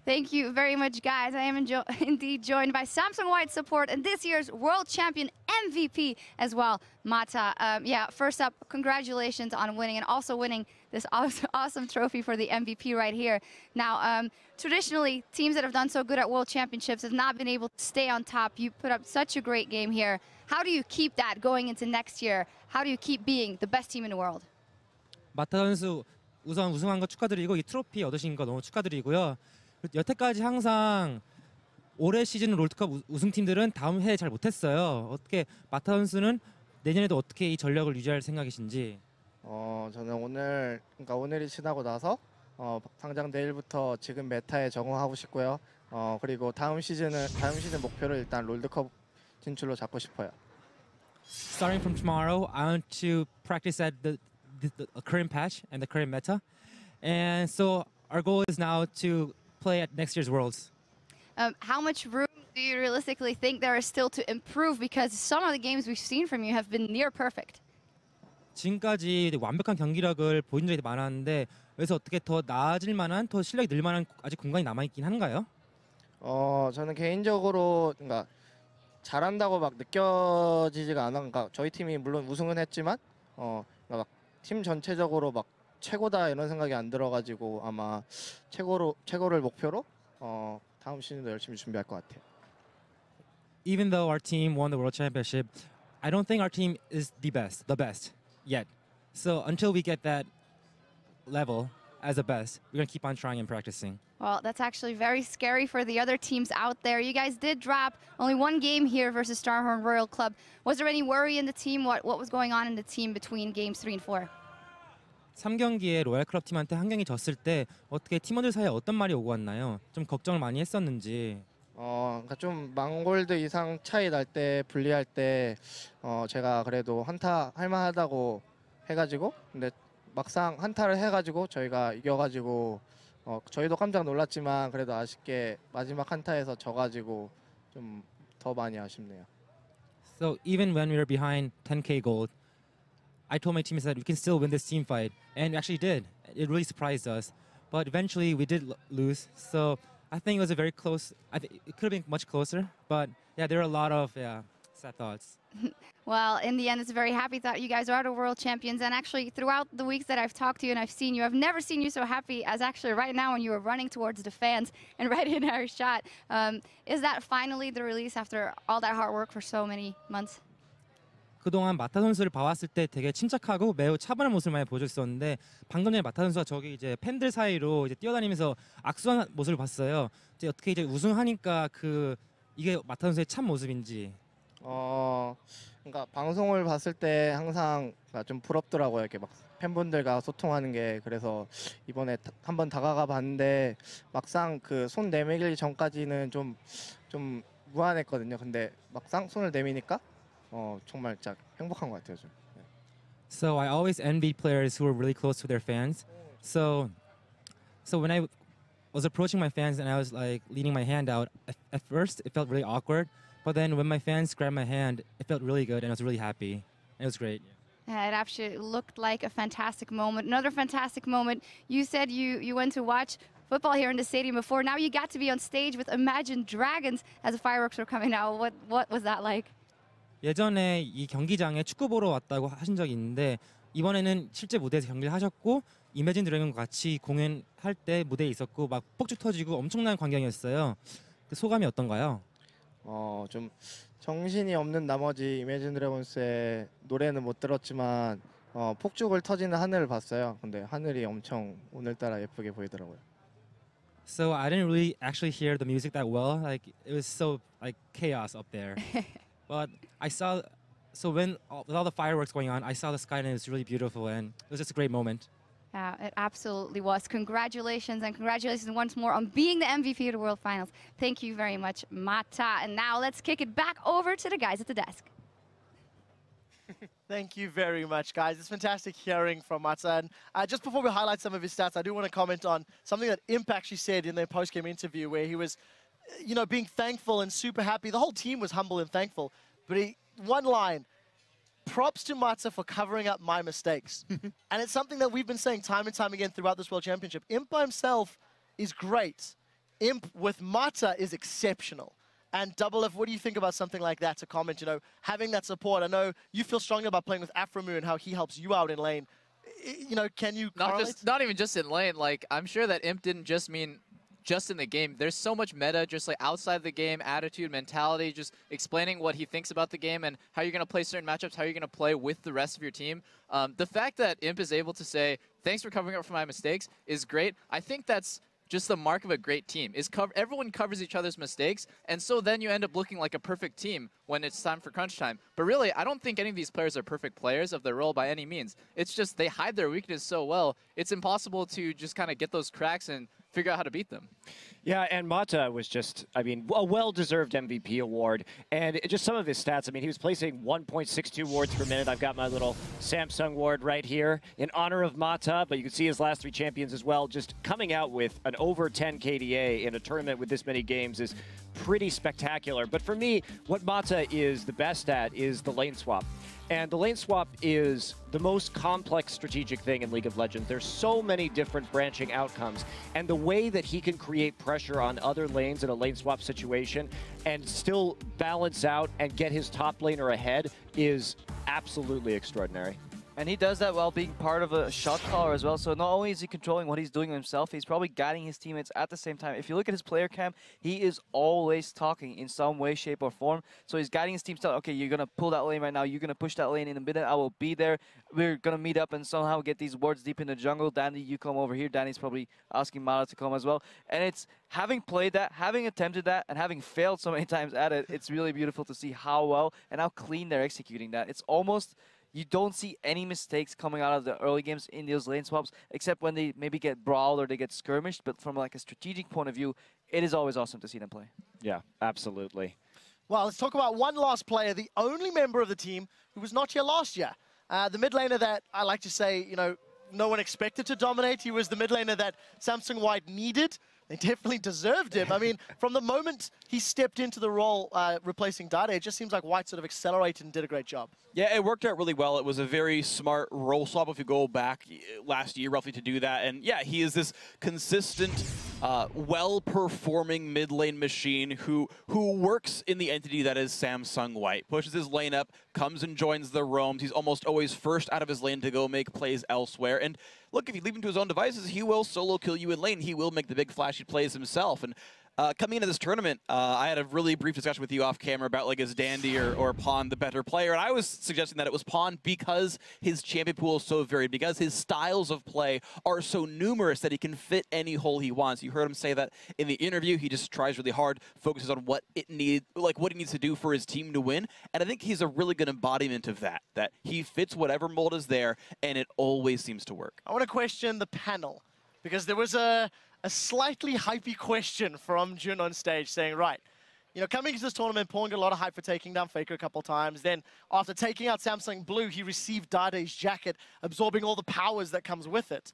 Thank you very much, guys. I am indeed joined by Samsung White support and this year's World Champion MVP as well, Mata. Yeah, first up, congratulations on winning and also winning this awesome trophy for the MVP right here. Now, traditionally, teams that have done so good at World Championships have not been able to stay on top. You put up such a great game here. How do you keep that going into next year? How do you keep being the best team in the world? 마타 선수 우선 우승한 거 축하드리고 이 트로피 얻으신 거 너무 축하드리고요. 여태까지 항상 올해 시즌 롤드컵 우승팀들은 다음 해에 잘 못했어요. 어떻게 마타 선수는 내년에도 어떻게 이 전력을 유지할 생각이신지? 저는 오늘이 지나고 나서 당장 내일부터 지금 메타에 적응하고 싶고요. 그리고 다음 시즌 목표를 일단 롤드컵 진출로 잡고 싶어요. Starting from tomorrow, I want to practice at the current patch and the current meta, and so our goal is now to play at next year's Worlds. How much room do you realistically think there is still to improve? Because some of the games we've seen from you have been near perfect. 지금까지 완벽한 경기력을 보인 적이 많았는데 그래서 어떻게 더 나아질 만한, 더 실력이 늘 만한 아직 공간이 남아 있긴 한가요? 저는 개인적으로 그러니까 잘한다고 막 느껴지지가 않아. 그러니까 저희 팀이 물론 우승은 했지만 막 팀 전체적으로 막 최고다 이런 생각이 안 들어가지고 아마 최고를 목표로 다음 시즌도 열심히 준비할 것 같아요. Even though our team won the World Championship, I don't think our team is the best yet. So until we get that level as the best, we're gonna keep on trying and practicing. Well, that's actually very scary for the other teams out there. You guys did drop only one game here versus Starhorn Royal Club. Was there any worry in the team? What was going on in the team between games 3 and 4? 3경기에 로얄 클럽 팀한테 한 경기 졌을 때 어떻게 팀원들 사이에 어떤 말이 오고 왔나요? 좀 걱정을 많이 했었는지. 그러니까 좀 망골드 이상 차이 날 때 불리할 때 제가 그래도 한타 할 만하다고 해가지고 근데 막상 한타를 해가지고 저희가 이겨가지고 저희도 깜짝 놀랐지만 그래도 아쉽게 마지막 한타에서 져가지고 좀 더 많이 아쉽네요. So even when we were behind 10K gold, I told my teammates that we can still win this team fight, and we actually did. It really surprised us. But eventually we did lose, so I think it was a very close. I think it could have been much closer, but yeah, there are a lot of sad thoughts. Well, in the end, it's a very happy thought. You guys are the world champions. And actually, throughout the weeks that I've talked to you and I've seen you, I've never seen you so happy as actually right now when you were running towards the fans and right in our shot. Is that finally the release after all that hard work for so many months? 그동안 마타 선수를 봐왔을 때 되게 침착하고 매우 차분한 모습을 많이 보여줬었는데 방금 전에 마타 선수가 저기 이제 팬들 사이로 이제 뛰어다니면서 악수한 모습을 봤어요. 이제 어떻게 이제 우승하니까 이게 마타 선수의 참 모습인지. 그러니까 방송을 봤을 때 항상 좀 부럽더라고요. 이렇게 막 팬분들과 소통하는 게. 그래서 이번에 한번 다가가 봤는데 막상 그 손 내밀기 전까지는 좀 무안했거든요. 근데 막상 손을 내미니까 정말 진짜 행복한 것 같아요. 좀. So I always envied players who were really close to their fans. So when I was approaching my fans and I was like leaning my hand out, at first it felt really awkward. But then when my fans grabbed my hand, it felt really good and I was really happy. It was great. Yeah, it actually looked like a fantastic moment. Another fantastic moment. You said you went to watch football here in the stadium before. Now you got to be on stage with Imagine Dragons as the fireworks were coming out. What was that like? 예전에 이 경기장에 축구 보러 왔다고 하신 적이 있는데 이번에는 실제 무대에서 경기를 하셨고 이매진 드래곤과 같이 공연할 때 무대에 있었고 막 폭죽 터지고 엄청난 광경이었어요. 그 소감이 어떤가요? 좀 정신이 없는 나머지 이매진 드래곤스의 노래는 못 들었지만 폭죽을 터지는 하늘을 봤어요. 근데 하늘이 엄청 오늘따라 예쁘게 보이더라고요. So I didn't really actually hear the music that well. Like it was so like chaos up there. But I saw, with all the fireworks going on, I saw the sky and it was really beautiful and it was just a great moment. Yeah, it absolutely was. Congratulations, and congratulations once more on being the MVP of the World Finals. Thank you very much, Mata. And now let's kick it back over to the guys at the desk. Thank you very much, guys. It's fantastic hearing from Mata. And just before we highlight some of his stats, I do want to comment on something that Imp actually said in their post-game interview where he was, being thankful and super happy. The whole team was humble and thankful. But one line, props to Mata for covering up my mistakes. And it's something that we've been saying time and time again throughout this World Championship. Imp by himself is great. Imp with Mata is exceptional. And Double F, what do you think about something like that to comment, having that support? I know you feel strongly about playing with Afromu and how he helps you out in lane. Can you not even just in lane, like I'm sure that Imp didn't just mean just in the game. There's so much meta just like outside the game, attitude, mentality, just explaining what he thinks about the game and how you're going to play certain matchups, how you're going to play with the rest of your team. The fact that Imp is able to say, thanks for covering up for my mistakes is great. I think that's just the mark of a great team. Everyone covers each other's mistakes, and so then you end up looking like a perfect team when it's time for crunch time. But really, I don't think any of these players are perfect players of their role by any means. It's just they hide their weakness so well, it's impossible to just kind of get those cracks and figure out how to beat them. Yeah, and Mata was just, a well-deserved MVP award. And just some of his stats, he was placing 1.62 wards per minute. I've got my little Samsung ward right here in honor of Mata, but you can see his last 3 champions as well. Just coming out with an over 10 KDA in a tournament with this many games is pretty spectacular. But for me, what Mata is the best at is the lane swap. And the lane swap is the most complex strategic thing in League of Legends. There's so many different branching outcomes. And the way that he can create pressure on other lanes in a lane swap situation and still balance out and get his top laner ahead is absolutely extraordinary. And he does that while being part of a shot caller as well. So not only is he controlling what he's doing himself, he's probably guiding his teammates at the same time. If you look at his player cam, he is always talking in some way, shape, or form. So he's guiding his team, telling, okay, you're going to pull that lane right now. You're going to push that lane in a minute. I will be there. We're going to meet up and somehow get these wards deep in the jungle. Danny, you come over here. Danny's probably asking Mata to come as well. And it's having played that, having attempted that, and having failed so many times at it, it's really beautiful to see how well and how clean they're executing that. It's almost... You don't see any mistakes coming out of the early games in those lane swaps, except when they maybe get brawled or they get skirmished. But from like a strategic point of view, it is always awesome to see them play. Yeah, absolutely. Well, let's talk about one last player, the only member of the team who was not here last year. The mid laner that I like to say, no one expected to dominate. He was the mid laner that Samsung White needed. They definitely deserved him. I mean, from the moment he stepped into the role replacing Dade, it just seems like White sort of accelerated and did a great job. Yeah, it worked out really well. It was a very smart role swap if you go back last year roughly to do that. And yeah, he is this consistent, well-performing mid lane machine who works in the entity that is Samsung White. Pushes his lane up, comes and joins the roams. He's almost always first out of his lane to go make plays elsewhere. And look, if you leave him to his own devices, he will solo kill you in lane. He will make the big flashy plays himself. And coming into this tournament, I had a really brief discussion with you off camera about, like, is Dandy or Pawn the better player? And I was suggesting that it was Pawn because his champion pool is so varied, because his styles of play are so numerous that he can fit any hole he wants. You heard him say that in the interview. He just tries really hard, focuses on what he needs to do for his team to win. And I think he's a really good embodiment of that he fits whatever mold is there, and it always seems to work. I want to question the panel, because there was a slightly hypey question from Jun on stage saying, right, you know, coming into this tournament, Pawn got a lot of hype for taking down Faker a couple times. Then after taking out Samsung Blue, he received Dade's jacket, absorbing all the powers that comes with it.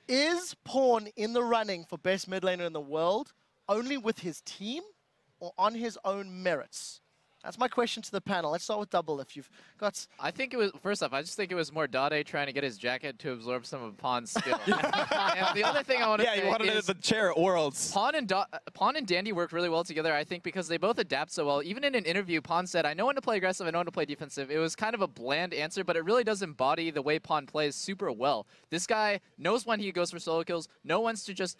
Is Pawn in the running for best mid laner in the world only with his team or on his own merits? That's my question to the panel. Let's start with Double if you've got... I think it was, first off, I just think it was more Dade trying to get his jacket to absorb some of Pawn's skill. And the other thing I want to say he wanted it at the chair at Worlds. Pawn and Dandy work really well together, I think, because they both adapt so well. Even in an interview, Pawn said, I know when to play aggressive, I know when to play defensive. It was kind of a bland answer, but it really does embody the way Pawn plays super well. This guy knows when he goes for solo kills, knows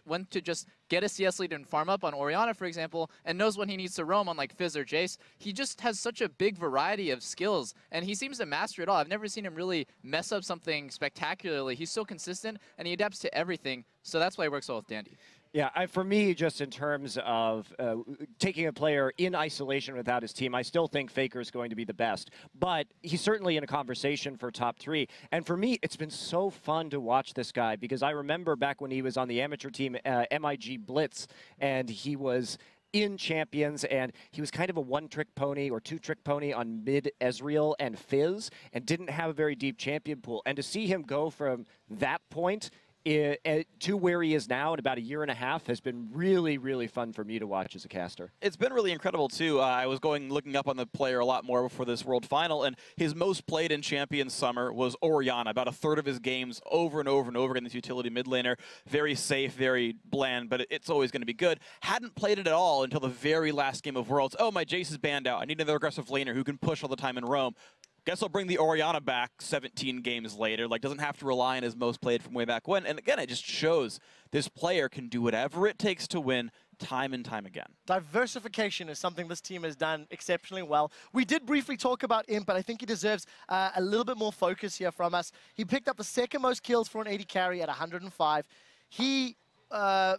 when to just get a CS lead and farm up on Orianna, for example, and knows when he needs to roam on like Fizz or Jace. He just has such a big variety of skills, and he seems to master it all. I've never seen him really mess up something spectacularly. He's so consistent, and he adapts to everything, so that's why he works well with Dandy. Yeah, for me, just in terms of taking a player in isolation without his team, I still think Faker is going to be the best. But he's certainly in a conversation for top 3. And for me, it's been so fun to watch this guy, because I remember back when he was on the amateur team, MIG Blitz, and he was in Champions, and he was kind of a one-trick pony or two-trick pony on mid Ezreal and Fizz, and didn't have a very deep champion pool. And to see him go from that point to where he is now in about a year and a half has been really, really fun for me to watch as a caster. It's been really incredible, too. I was looking up on the player a lot more before this World Final, and his most played in Champions Summer was Orianna. About a third of his games over and over and over again, this utility mid laner. Very safe, very bland, but it's always going to be good. Hadn't played it at all until the very last game of Worlds. Oh, my Jace is banned out. I need another aggressive laner who can push all the time in roam. Guess I'll bring the Orianna back 17 games later. Like, doesn't have to rely on his most played from way back when. And again, it just shows this player can do whatever it takes to win time and time again. Diversification is something this team has done exceptionally well. We did briefly talk about Imp, but I think he deserves a little bit more focus here from us. He picked up the second most kills for an 80 carry at 105. He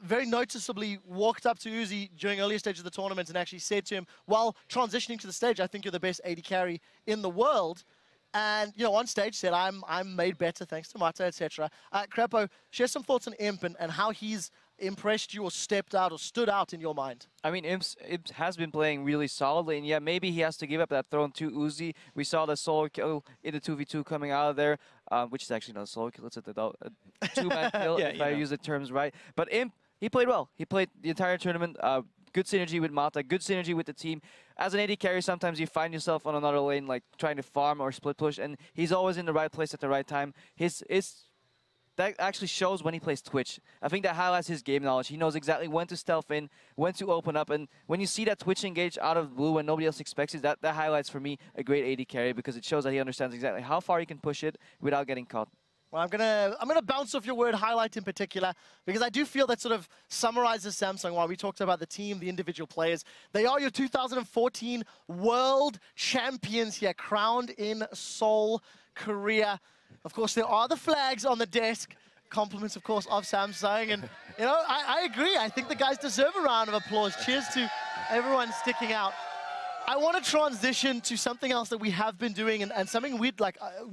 very noticeably walked up to Uzi during earlier stages of the tournament and actually said to him, while transitioning to the stage, I think you're the best 80 carry in the world. And, you know, on stage said, I'm made better thanks to Mata, etc. Crepo, share some thoughts on Imp and how he's impressed you or stepped out or stood out in your mind. I mean, Imp has been playing really solidly, and yeah, maybe he has to give up that throne to Uzi. We saw the solo kill in the 2v2 coming out of there, which is actually not a solo kill, it's a two-man kill, if I use the terms right. But Imp, he played well. He played the entire tournament. Good synergy with Mata, good synergy with the team. As an AD carry, sometimes you find yourself on another lane, like trying to farm or split push, and he's always in the right place at the right time. That actually shows when he plays Twitch. I think that highlights his game knowledge. He knows exactly when to stealth in, when to open up, and when you see that Twitch engage out of blue when nobody else expects it, that highlights for me a great AD carry, because it shows that he understands exactly how far he can push it without getting caught. Well, I'm gonna bounce off your word highlight in particular, because I do feel that sort of summarizes Samsung while we talked about the team, the individual players. They are your 2014 World Champions here, crowned in Seoul, Korea. Of course, there are the flags on the desk. Compliments, of course, of Samsung. And, you know, I agree. I think the guys deserve a round of applause. Cheers to everyone sticking out. I want to transition to something else that we have been doing and something we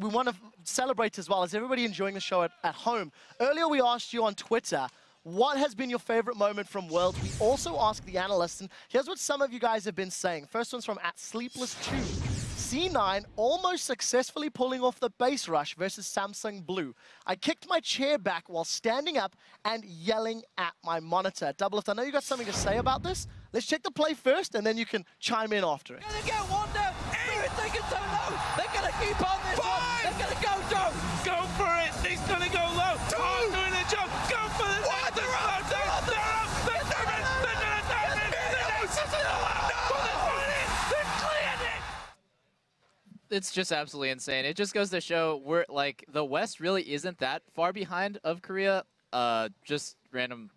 want to celebrate as well. Is everybody enjoying the show at home? Earlier, we asked you on Twitter, what has been your favorite moment from Worlds? We also asked the analysts, and here's what some of you guys have been saying. First one's from @Sleepless2. C9 almost successfully pulling off the base rush versus Samsung Blue. I kicked my chair back while standing up and yelling at my monitor. Doublelift, I know you got something to say about this. Let's check the play first, and then you can chime in after it. Gonna get one down. Spirit taking so low. They're gonna keep on this one. They're gonna go, Joe. Go for it. He's gonna go low. Hard doing the job. Go for the next. They're up. They're up. They're up. They're doing it. They're gonna dive in. They've cleared it. It's just absolutely insane. It just goes to show we're like the West really isn't that far behind of Korea. Just random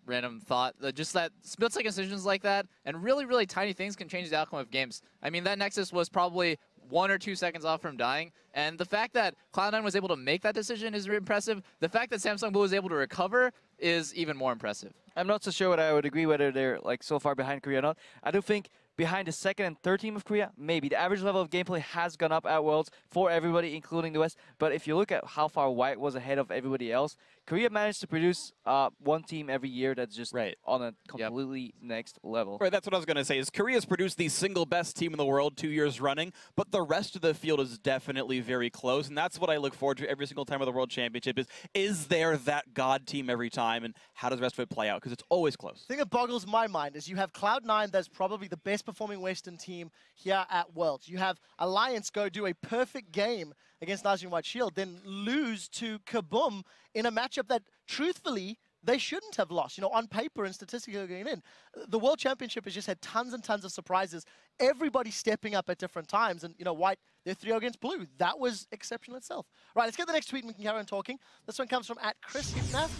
thought. Just that split-second decisions like that and really tiny things can change the outcome of games. I mean, that Nexus was probably 1 or 2 seconds off from dying, and the fact that Cloud9 was able to make that decision is impressive. The fact that Samsung Blue was able to recover is even more impressive. I'm not so sure whether I would agree whether they're like so far behind Korea or not. I do think behind the second and third team of Korea, maybe. The average level of gameplay has gone up at Worlds for everybody, including the West. But if you look at how far White was ahead of everybody else, Korea managed to produce one team every year that's just on a completely next level. Right, that's what I was going to say, is Korea's produced the single best team in the world 2 years running, but the rest of the field is definitely very close, and that's what I look forward to every single time of the World Championship is there that God team every time, and how does the rest of it play out? Because it's always close. The thing that boggles my mind is you have Cloud9 that's probably the best performing Western team here at Worlds. You have Alliance go do a perfect game against Najee White Shield, then lose to Kaboom in a matchup that, truthfully, they shouldn't have lost. You know, on paper and statistically going in, the World Championship has just had tons and tons of surprises. Everybody stepping up at different times. And, you know, White, they're 3-0 against Blue. That was exceptional itself. Right, let's get the next tweet and we can carry on talking. This one comes from @Christina.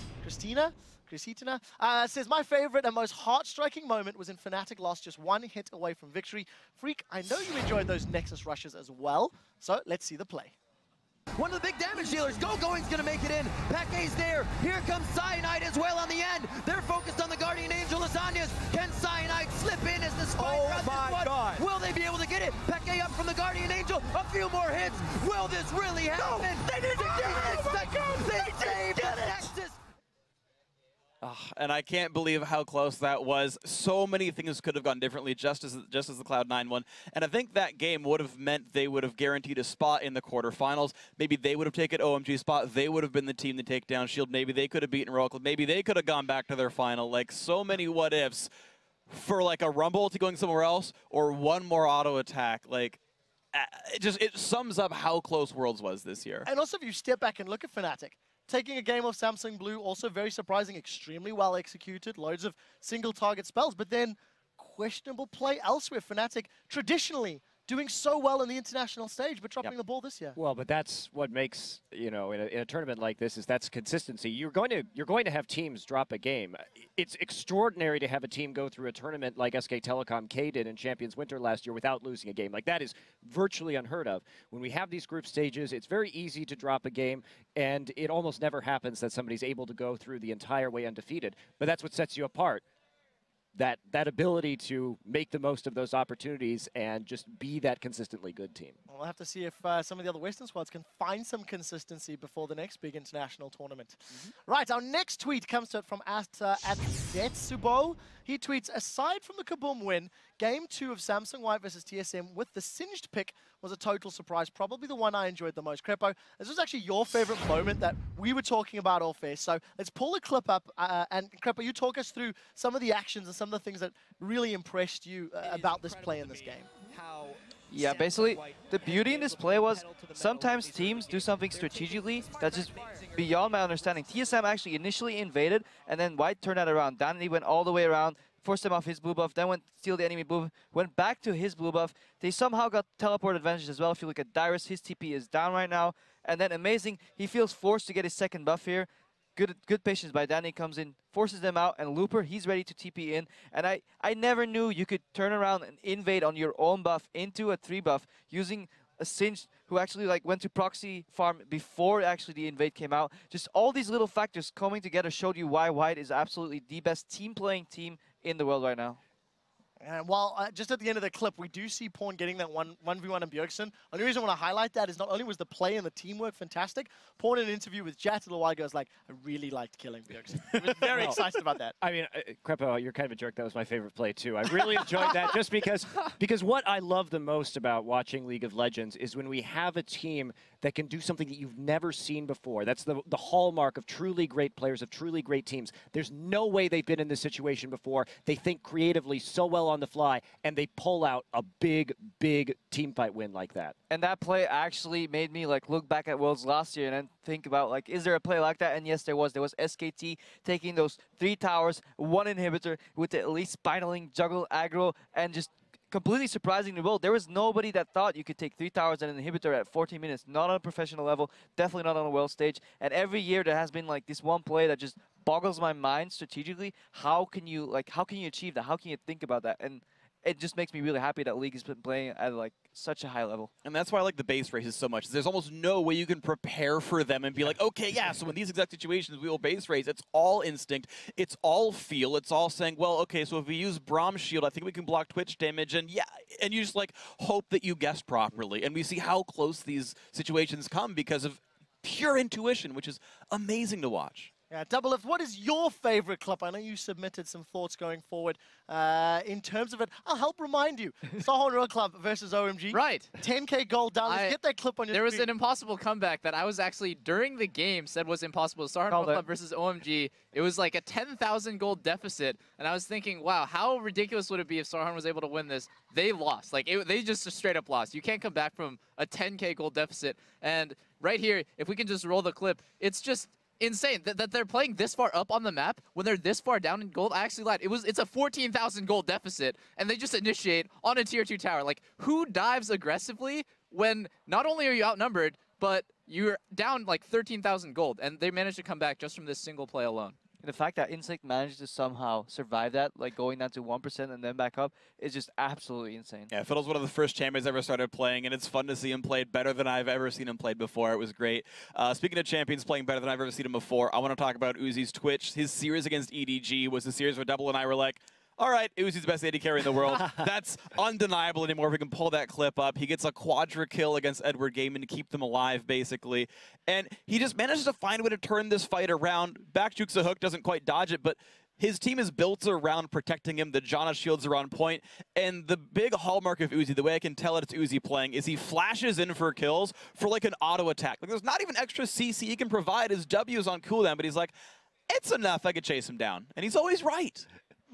Says, my favorite and most heart-striking moment was in Fnatic lost just 1 hit away from victory. Freak, I know you enjoyed those Nexus rushes as well. So let's see the play. One of the big damage dealers, Going's gonna make it in. Paquet's there. Here comes Cyanide as well on the end. They're focused on the Guardian Angel Lasagnas. Can Cyanide slip in as the spider on this one? God. Will they be able to get it? Paquet up from the Guardian Angel. A few more hits. Will this really happen? No, they didn't do it! They saved the Nexus! And I can't believe how close that was. So many things could have gone differently, just as the Cloud9 one. And I think that game would have meant they would have guaranteed a spot in the quarterfinals. Maybe they would have taken OMG's spot. They would have been the team to take down Shield. Maybe they could have beaten Royal Club. Maybe they could have gone back to their final. Like, so many what-ifs for, like, a Rumble to going somewhere else or one more auto attack. Like, it sums up how close Worlds was this year. And also, if you step back and look at Fnatic, taking a game off Samsung Blue, also very surprising, extremely well executed, loads of single target spells, but then questionable play elsewhere. Fnatic traditionally doing so well in the international stage, but dropping the ball this year. Well, but that's what makes, you know, in a tournament like this, is that's consistency. You're going to have teams drop a game. It's extraordinary to have a team go through a tournament like SK Telecom K did in Champions Winter last year without losing a game. Like, that is virtually unheard of. When we have these group stages, it's very easy to drop a game, and it almost never happens that somebody's able to go through the entire way undefeated. But that's what sets you apart. That ability to make the most of those opportunities and just be that consistently good team. We'll have to see if some of the other Western squads can find some consistency before the next big international tournament. Right, our next tweet comes to it from @Zetsubo. He tweets, aside from the Kaboom win, Game 2 of Samsung White versus TSM with the Singed pick was a total surprise. Probably the one I enjoyed the most. Crepo, this was actually your favorite moment that we were talking about all fair. So let's pull the clip up. And Crepo, you talk us through some of the actions and some of the things that really impressed you about this play in this game. Yeah, basically, the beauty in this play was sometimes teams do something strategically that's just beyond my understanding. TSM actually initially invaded, and then White turned that around. Danny went all the way around, forced him off his blue buff, then went steal the enemy blue buff, went back to his blue buff. They somehow got teleport advantage as well. If you look at Dyrus, his TP is down right now. And then amazing, he feels forced to get his second buff here. Good patience by Danny, comes in, forces them out, and Looper, he's ready to TP in. And I never knew you could turn around and invade on your own buff into a 3 buff using a Singed who actually like went to proxy farm before actually the invade came out. Just all these little factors coming together showed you why White is absolutely the best team playing team in the world right now. And while just at the end of the clip, we do see Pawn getting that 1v1 on Bjergsen. Only reason I want to highlight that is not only was the play and the teamwork fantastic, Pawn in an interview with Jet a little while ago was like, I really liked killing Bjergsen. He was very excited about that. I mean, Crepo, you're kind of a jerk. That was my favorite play, too. I really enjoyed that just because what I love the most about watching League of Legends is when we have a team that can do something that you've never seen before. That's the hallmark of truly great players, of truly great teams. There's no way they've been in this situation before. They think creatively so well on the fly, and they pull out a big, big team fight win like that. And that play actually made me like look back at Worlds last year and then think about like, is there a play like that? And yes, there was. There was SKT taking those 3 towers, 1 inhibitor with at least spinaling, juggle, aggro, and just completely surprising the world. There was nobody that thought you could take 3 towers and an inhibitor at 14 minutes. Not on a professional level, definitely not on a world stage. And every year there has been like this one play that just boggles my mind strategically. How can you achieve that? How can you think about that? And it just makes me really happy that League has been playing at like such a high level. And that's why I like the base races so much. There's almost no way you can prepare for them and be like, okay, yeah, so in these exact situations we will base race. It's all instinct. It's all feel. It's all saying, well, okay, so if we use Braum's shield, I think we can block Twitch damage. And yeah, and you just like hope that you guessed properly. And we see how close these situations come because of pure intuition, which is amazing to watch. Yeah, Doublelift, what is your favorite clip? I know you submitted some thoughts going forward in terms of it. I'll help remind you. Sahorn Royal Club versus OMG. Right. 10K gold down. Let's get that clip on your There was screen. an impossible comeback that I was actually, during the game, said was impossible. Sahorn Royal Club versus OMG. It was like a 10,000 gold deficit. And I was thinking, wow, how ridiculous would it be if Sahorn was able to win this? They lost. Like, they just straight up lost. You can't come back from a 10K gold deficit. And right here, if we can just roll the clip, it's just insane that they're playing this far up on the map when they're this far down in gold. I actually lied. It's a 14,000 gold deficit, and they just initiate on a tier 2 tower. Like, who dives aggressively when not only are you outnumbered, but you're down like 13,000 gold, and they managed to come back just from this single play alone. And the fact that Instinct managed to somehow survive that, like going down to 1% and then back up, is just absolutely insane. Yeah, Fiddle's one of the first champions I ever started playing, and it's fun to see him played better than I've ever seen him played before. It was great. Speaking of champions playing better than I've ever seen him before, I want to talk about Uzi's Twitch. His series against EDG was the series where Double and I were like, all right, Uzi's the best AD carry in the world. That's undeniable anymore. We can pull that clip up. He gets a quadra kill against Edward Gaiman to keep them alive, basically. And he just manages to find a way to turn this fight around. Back jukes a hook, doesn't quite dodge it, but his team is built around protecting him. The Janna shields are on point. And the big hallmark of Uzi, the way I can tell it's Uzi playing, is he flashes in for kills for like an auto attack. Like, there's not even extra CC he can provide. His W is on cooldown, but he's like, it's enough. I could chase him down. And he's always right.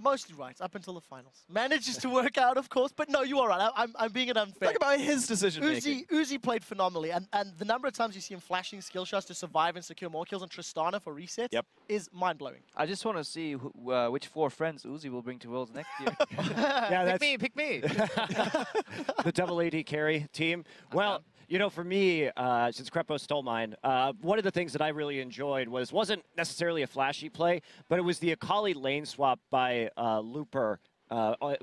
Mostly right, up until the finals. Manages to work out, of course, but no, you are right. I'm being an unfair. Talk about his decision-making. Uzi played phenomenally, and the number of times you see him flashing skill shots to survive and secure more kills on Tristana for resets is mind-blowing. I just want to see which 4 friends Uzi will bring to Worlds next year. Yeah, pick me. The double AD carry team. Well, you know, for me, since Crepo stole mine, one of the things that I really enjoyed wasn't necessarily a flashy play, but it was the Akali lane swap by Looper on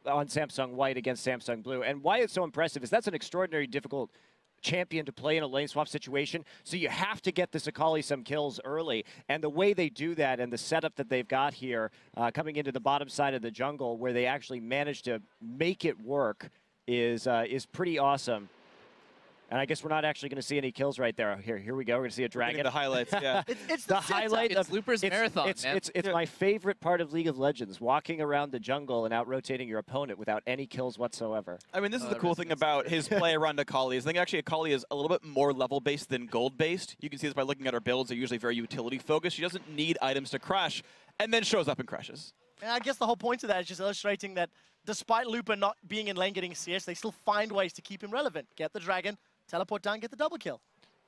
Samsung White against Samsung Blue. And why it's so impressive is that's an extraordinarily difficult champion to play in a lane swap situation, so you have to get this Akali some kills early. And the way they do that and the setup that they've got here, coming into the bottom side of the jungle, where they actually manage to make it work, is pretty awesome. And I guess we're not actually going to see any kills right there. Here we go. We're going to see a dragon. The highlights, yeah. It's the highlight of Looper's marathon, It's my favorite part of League of Legends, walking around the jungle and out-rotating your opponent without any kills whatsoever. I mean, this is the cool thing about his play around Akali. I think actually Akali is a little bit more level-based than gold-based. You can see this by looking at her builds. They're usually very utility-focused. She doesn't need items to crash, and then shows up and crashes. And I guess the whole point of that is just illustrating that despite Looper not being in lane getting CS, they still find ways to keep him relevant. Get the dragon, teleport down, get the double kill.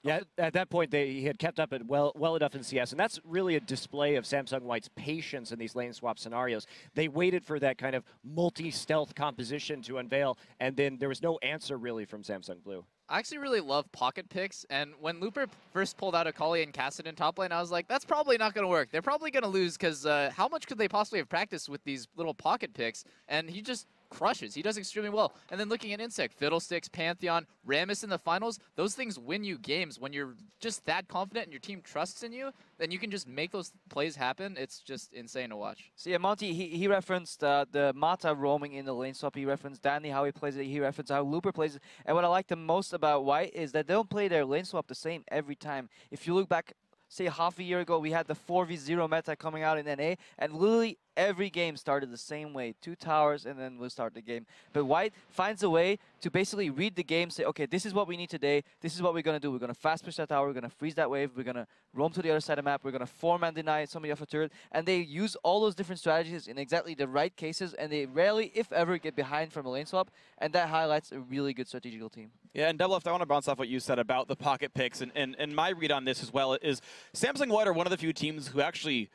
Yeah, at that point, he had kept up it well enough in CS, and that's really a display of Samsung White's patience in these lane swap scenarios. They waited for that kind of multi-stealth composition to unveil, and then there was no answer really from Samsung Blue. I actually really love pocket picks, and when Looper first pulled out Akali and cast it in top lane, I was like, that's probably not going to work. They're probably going to lose, because how much could they possibly have practiced with these little pocket picks? And he just crushes. He does extremely well. And then looking at Insect, Fiddlesticks, Pantheon, Rammus in the finals, those things win you games. When you're just that confident and your team trusts in you, then you can just make those plays happen. It's just insane to watch. So yeah, Monty, he referenced the Mata roaming in the lane swap. He referenced Danny, how he plays it. He referenced how Looper plays it. And what I like the most about White is that they don't play their lane swap the same every time. If you look back, say half a year ago, we had the 4v0 meta coming out in NA, and literally every game started the same way. 2 towers, and then we'll start the game. But White finds a way to basically read the game, say, okay, this is what we need today. This is what we're going to do. We're going to fast push that tower. We're going to freeze that wave. We're going to roam to the other side of the map. We're going to 4-man deny somebody off a turret. And they use all those different strategies in exactly the right cases, and they rarely, if ever, get behind from a lane swap. And that highlights a really good strategical team. Yeah, and Double F, I want to bounce off what you said about the pocket picks. And my read on this as well is Samsung White are one of the few teams who actually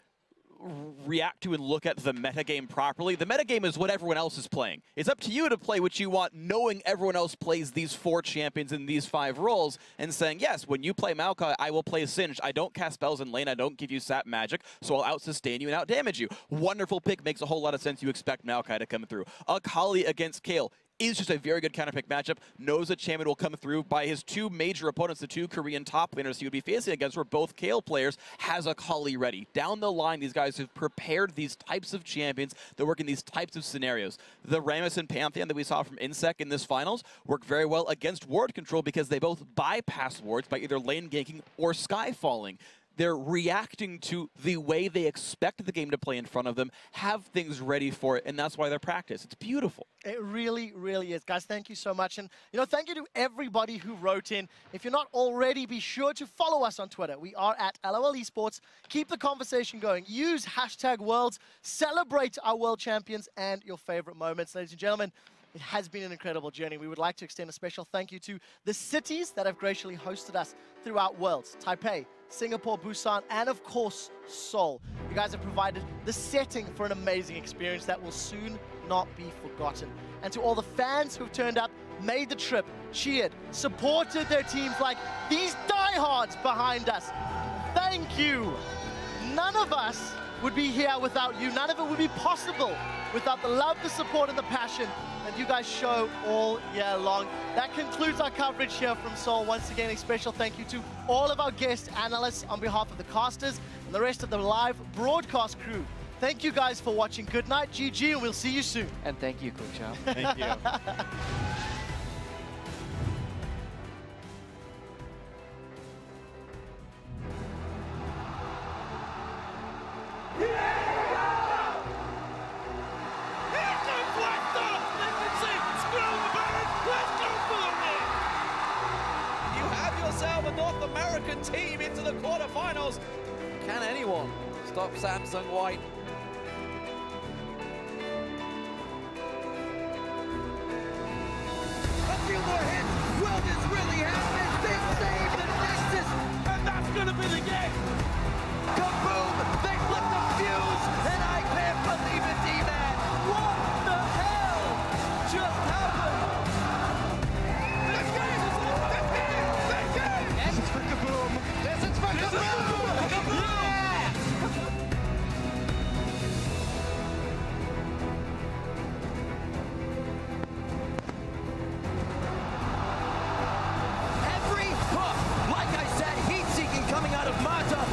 react to and look at the metagame properly. The metagame is what everyone else is playing. It's up to you to play what you want, knowing everyone else plays these 4 champions in these 5 roles, and saying, yes, when you play Maokai, I will play Singed. I don't cast spells in lane. I don't give you sap magic, so I'll out-sustain you and out-damage you. Wonderful pick. Makes a whole lot of sense. You expect Maokai to come through. Akali against Kayle is just a very good counterpick matchup. Knows a champion will come through by his 2 major opponents, the 2 Korean top laners he would be facing against, were both Kayle players, has Akali ready. Down the line, these guys have prepared these types of champions that work in these types of scenarios. The Rammus and Pantheon that we saw from Insect in this finals work very well against ward control because they both bypass wards by either lane ganking or skyfalling. They're reacting to the way they expect the game to play in front of them, have things ready for it, and that's why they're practiced. It's beautiful. It really, really is. Guys, thank you so much. And, you know, thank you to everybody who wrote in. If you're not already, be sure to follow us on Twitter. We are at LOL Esports. Keep the conversation going. Use #Worlds. Celebrate our world champions and your favorite moments. Ladies and gentlemen, it has been an incredible journey. We would like to extend a special thank you to the cities that have graciously hosted us throughout Worlds. Taipei, Singapore, Busan, and of course, Seoul. You guys have provided the setting for an amazing experience that will soon not be forgotten. And to all the fans who've turned up, made the trip, cheered, supported their teams like these diehards behind us, thank you. None of us would be here without you. None of it would be possible without the love, the support, and the passion that you guys show all year long. That concludes our coverage here from Seoul. Once again, a special thank you to all of our guest analysts on behalf of the casters and the rest of the live broadcast crew. Thank you guys for watching. Good night, GG, and we'll see you soon. And thank you, Coach Chow. Thank you. A North American team into the quarterfinals. Can anyone stop Samsung White? A few more hits. Will this really happen? They saved the Nexus, and that's going to be the game. Kaboom! They flipped the fuse, and I can't believe it, D-Man. What the hell just happened? Every hook, like I said, heat-seeking coming out of Mata.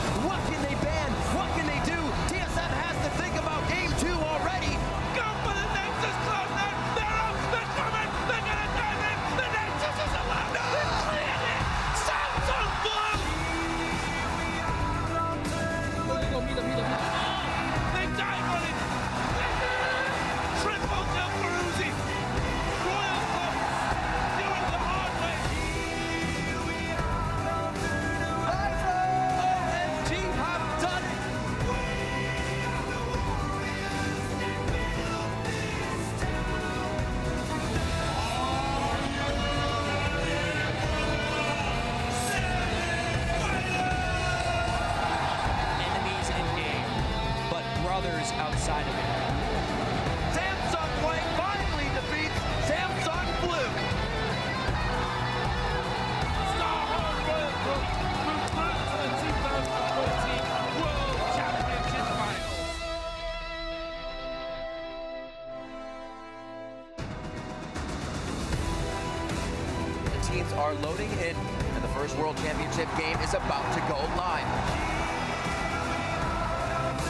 teams are loading in, and the first World Championship game is about to go live.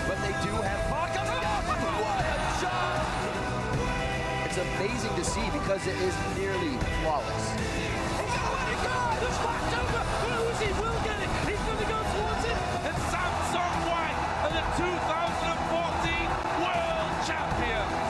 But they do have Pac coming up. What a shot! It's amazing to see because it is nearly flawless. He's gonna let it go! The spot's over! Uzi will get it! He's gonna go towards it! And Samsung White are the 2014 World Champions!